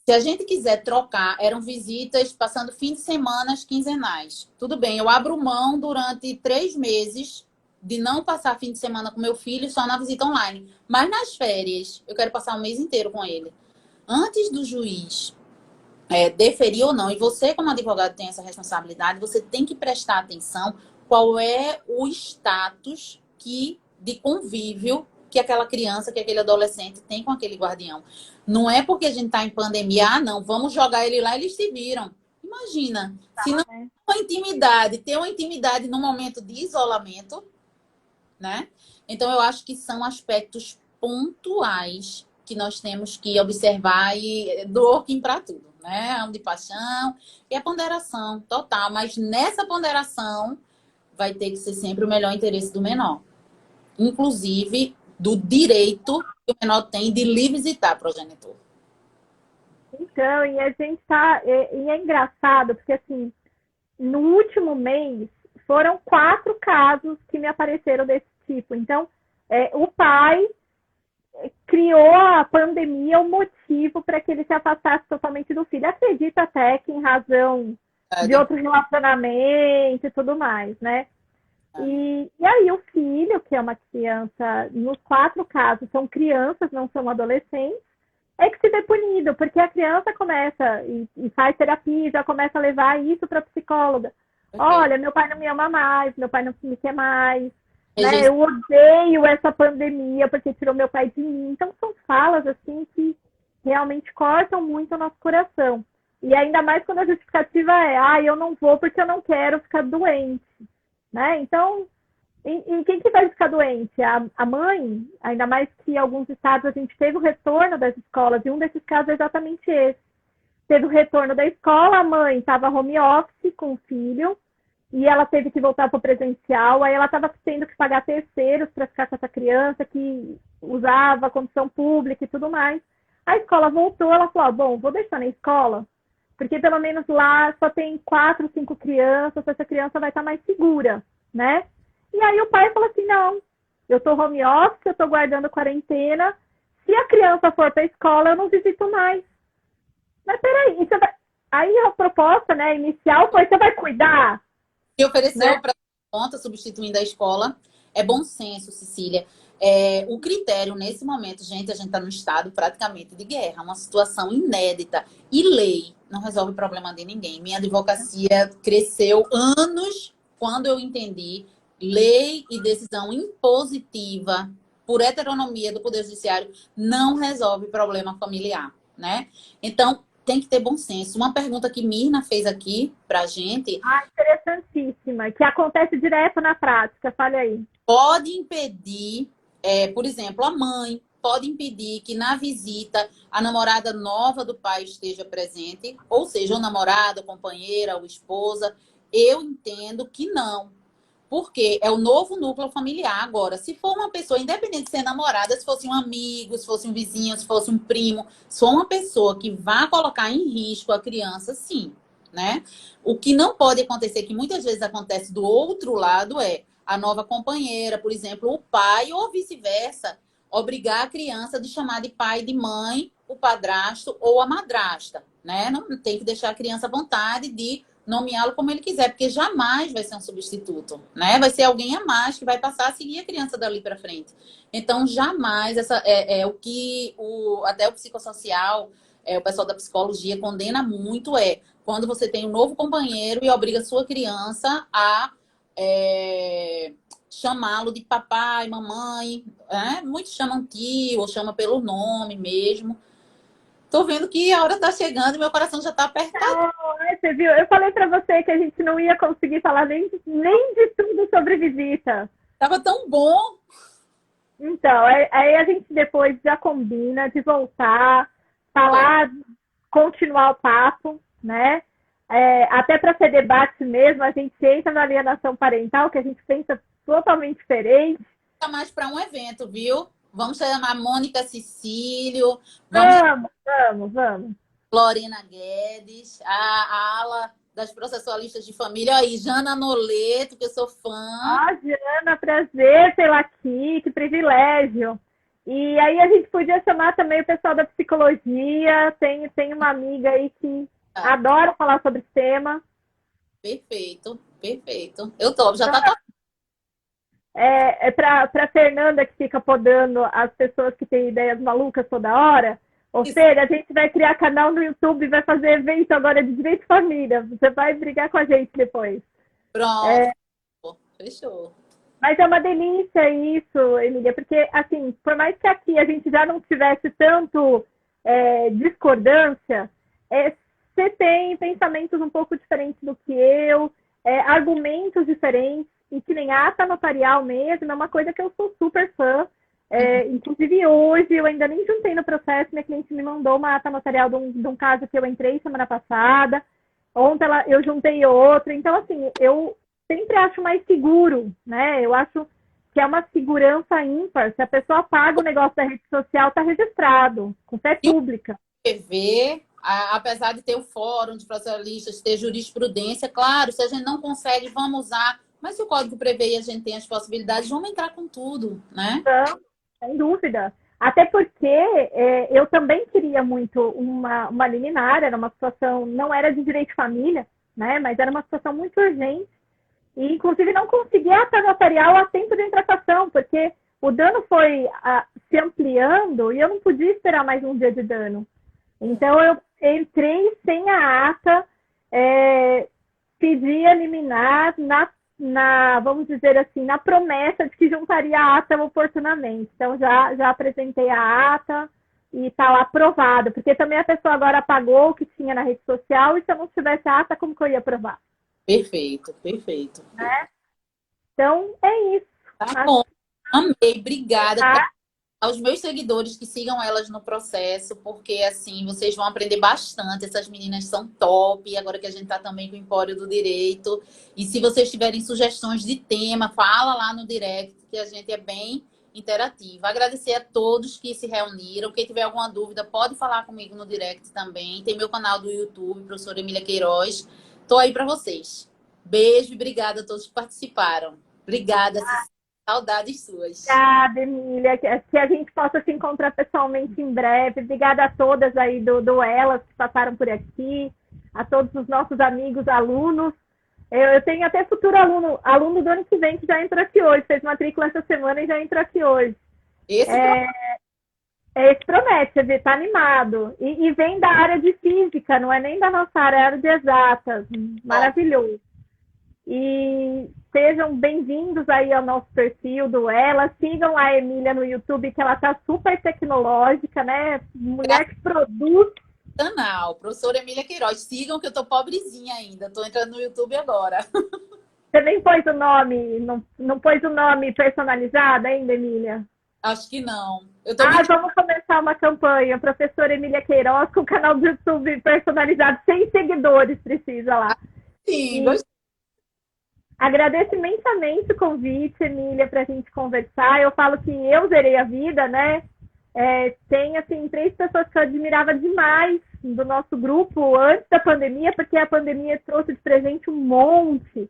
se a gente quiser trocar, eram visitas passando fim de semana quinzenais. Tudo bem, eu abro mão durante 3 meses de não passar fim de semana com meu filho só na visita online. Mas nas férias, eu quero passar o mês inteiro com ele. Antes do juiz deferir ou não, e você como advogado tem essa responsabilidade, você tem que prestar atenção qual é o status de convívio que aquela criança, que aquele adolescente tem com aquele guardião. Não é porque a gente está em pandemia, não, vamos jogar ele lá, eles se viram. Imagina, se não tem uma intimidade, ter uma intimidade no momento de isolamento, né? Então, eu acho que são aspectos pontuais que nós temos que observar e do working para tudo, né? A de paixão e a ponderação total. Mas nessa ponderação vai ter que ser sempre o melhor interesse do menor. Inclusive do direito que o menor tem de lhe visitar a progenitor. Então, e a gente tá. E é engraçado, porque assim, no último mês foram 4 casos que me apareceram desse tipo. Então, o pai criou a pandemia o motivo para que ele se afastasse totalmente do filho. Acredito até que em razão de outro relacionamento e tudo mais, né? E aí o filho, que é uma criança, nos 4 casos são crianças, não são adolescentes, é que se vê punido, porque a criança começa e faz terapia, já começa a levar isso para a psicóloga. Olha, meu pai não me ama mais, meu pai não me quer mais, né? Eu odeio essa pandemia porque tirou meu pai de mim. Então são falas assim que realmente cortam muito o nosso coração. E ainda mais quando a justificativa eu não vou porque eu não quero ficar doente. Né? Então, e quem que vai ficar doente? A mãe, ainda mais que em alguns estados a gente teve o retorno das escolas, e um desses casos é exatamente esse. Teve o retorno da escola, a mãe estava home office com o filho, e ela teve que voltar para o presencial, aí ela estava tendo que pagar terceiros para ficar com essa criança que usava condição pública e tudo mais. A escola voltou, ela falou, bom, vou deixar na escola, porque pelo menos lá só tem 4, 5 crianças, essa criança vai estar mais segura, né? E aí o pai falou assim, não, eu tô home office, eu tô guardando quarentena, se a criança for para a escola, eu não visito mais. Mas peraí, aí a proposta, né, inicial foi, você vai cuidar? E ofereceu, né? para conta, substituindo a escola. É bom senso, Cecília. O critério, nesse momento, gente, a gente está num estado praticamente de guerra, uma situação inédita. E lei não resolve o problema de ninguém. Minha advocacia cresceu anos quando eu entendi lei e decisão impositiva por heteronomia do Poder Judiciário não resolve problema familiar, né? Então, tem que ter bom senso. Uma pergunta que Mirna fez aqui pra gente. Interessantíssima, que acontece direto na prática, fale aí. Pode impedir, por exemplo, a mãe pode impedir que na visita a namorada nova do pai esteja presente, ou seja, o namorado, a companheira, ou esposa. Eu entendo que não, porque é o novo núcleo familiar. Agora, se for uma pessoa, independente de ser namorada, se fosse um amigo, se fosse um vizinho, se fosse um primo, se for uma pessoa que vá colocar em risco a criança, sim, né? O que não pode acontecer, que muitas vezes acontece do outro lado, é a nova companheira, por exemplo, o pai, ou vice-versa, obrigar a criança de chamar de pai e de mãe o padrasto ou a madrasta, né? Não tem que deixar a criança à vontade de nomeá-lo como ele quiser, porque jamais vai ser um substituto, né? Vai ser alguém a mais que vai passar a seguir a criança dali para frente. Então, jamais essa o que até o psicossocial, o pessoal da psicologia condena muito quando você tem um novo companheiro e obriga sua criança a chamá-lo de papai, mamãe, muitos chamam tio ou chamam pelo nome mesmo. Tô vendo que a hora tá chegando e meu coração já tá apertado. Você viu? Eu falei para você que a gente não ia conseguir falar nem de tudo sobre visita. Tava tão bom. Então, aí a gente depois já combina de voltar, falar, continuar o papo, né? Até para ser debate mesmo, a gente entra na alienação parental, que a gente pensa totalmente diferente. Fica mais para um evento, viu? Vamos chamar a Mônica Cecílio. Vamos. Lorena Guedes, a ala das processualistas de família. Aí, Jana Noleto, que eu sou fã. Jana, prazer tê-la aqui, que privilégio. E aí a gente podia chamar também o pessoal da psicologia. Tem uma amiga aí que adora falar sobre esse tema. Perfeito. Eu topo, já tá. Para Fernanda, que fica podando as pessoas que têm ideias malucas toda hora. Ou seja, a gente vai criar canal no YouTube e vai fazer evento agora de direito de família. Você vai brigar com a gente depois. Pronto. Fechou. Mas é uma delícia isso, Emília, porque, assim, por mais que aqui a gente já não tivesse tanto discordância, você tem pensamentos um pouco diferentes do que eu, argumentos diferentes, e que nem ata notarial mesmo, é uma coisa que eu sou super fã. Inclusive hoje, eu ainda nem juntei no processo, minha cliente me mandou uma ata notarial de um caso que eu entrei semana passada, ontem eu juntei outra, então assim, eu sempre acho mais seguro, né? Eu acho que é uma segurança ímpar, se a pessoa paga o negócio da rede social, está registrado, com fé pública. TV, apesar de ter o fórum de processualistas, ter jurisprudência, claro, se a gente não consegue, vamos usar, mas se o código prevê e a gente tem as possibilidades, vamos entrar com tudo, né? Então, sem dúvida. Até porque eu também queria muito uma liminar, era uma situação, não era de direito de família, né? Mas era uma situação muito urgente. E, inclusive, não consegui a ata notarial a tempo de intratação, porque o dano foi se ampliando e eu não podia esperar mais um dia de dano. Então, eu entrei sem a ata, pedi a liminar vamos dizer assim, na promessa de que juntaria a ata oportunamente. Então, já apresentei a ata e está lá aprovado, porque também a pessoa agora apagou o que tinha na rede social e se eu não tivesse a ata, como que eu ia aprovar? Perfeito. Né? Então, é isso. Tá bom. Amei, obrigada. Aos meus seguidores que sigam elas no processo, porque assim, vocês vão aprender bastante. Essas meninas são top, agora que a gente está também com o Empório do Direito. E se vocês tiverem sugestões de tema, fala lá no direct, que a gente é bem interativa. Agradecer a todos que se reuniram. Quem tiver alguma dúvida, pode falar comigo no direct também. Tem meu canal do YouTube, professora Emília Queiroz. Estou aí para vocês. Beijo e obrigada a todos que participaram. Obrigada, saudades suas. Obrigada, Emília. Que a gente possa se encontrar pessoalmente em breve. Obrigada a todas aí do Elas que passaram por aqui, a todos os nossos amigos, alunos. Eu tenho até futuro aluno do ano que vem que já entrou aqui hoje, fez matrícula essa semana e já entrou aqui hoje. Esse Esse promete, você vê, tá animado. E vem da área de física, não é nem da nossa área, é área de exatas. Maravilhoso. E sejam bem-vindos aí ao nosso perfil do Ela. Sigam a Emília no YouTube, que ela tá super tecnológica, né? Mulher que produz. canal, professora Emília Queiroz. Sigam que eu tô pobrezinha ainda. Tô entrando no YouTube agora. Você nem pôs o nome, não pôs o nome personalizado ainda, Emília? Acho que não. Eu tô me... Vamos começar uma campanha. Professora Emília Queiroz com o canal do YouTube personalizado, 100 seguidores precisa lá. Sim, E gostei. agradeço imensamente o convite, Emília, para a gente conversar. Eu falo que eu zerei a vida, né? Tem, assim, 3 pessoas que eu admirava demais do nosso grupo antes da pandemia, porque a pandemia trouxe de presente um monte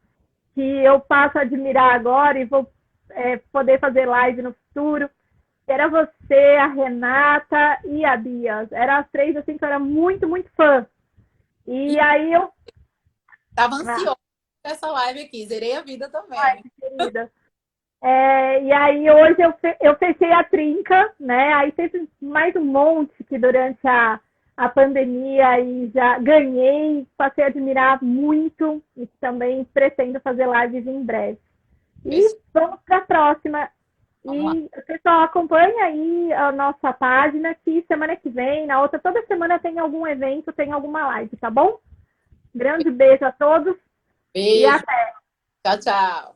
que eu passo a admirar agora e vou poder fazer live no futuro. Era você, a Renata e a Bia. Eram as 3, assim, que eu era muito, muito fã. E aí eu... Tava ansiosa com essa live aqui. Zerei a vida também. Ai, querida. E aí hoje eu fechei a trinca, né? Aí teve mais um monte que durante a pandemia e já ganhei, passei a admirar muito e também pretendo fazer lives em breve. E vamos para a próxima. E o pessoal acompanha aí a nossa página, que semana que vem, na outra, toda semana tem algum evento, tem alguma live, tá bom? Grande beijo a todos. Beijo. E até. Tchau, tchau.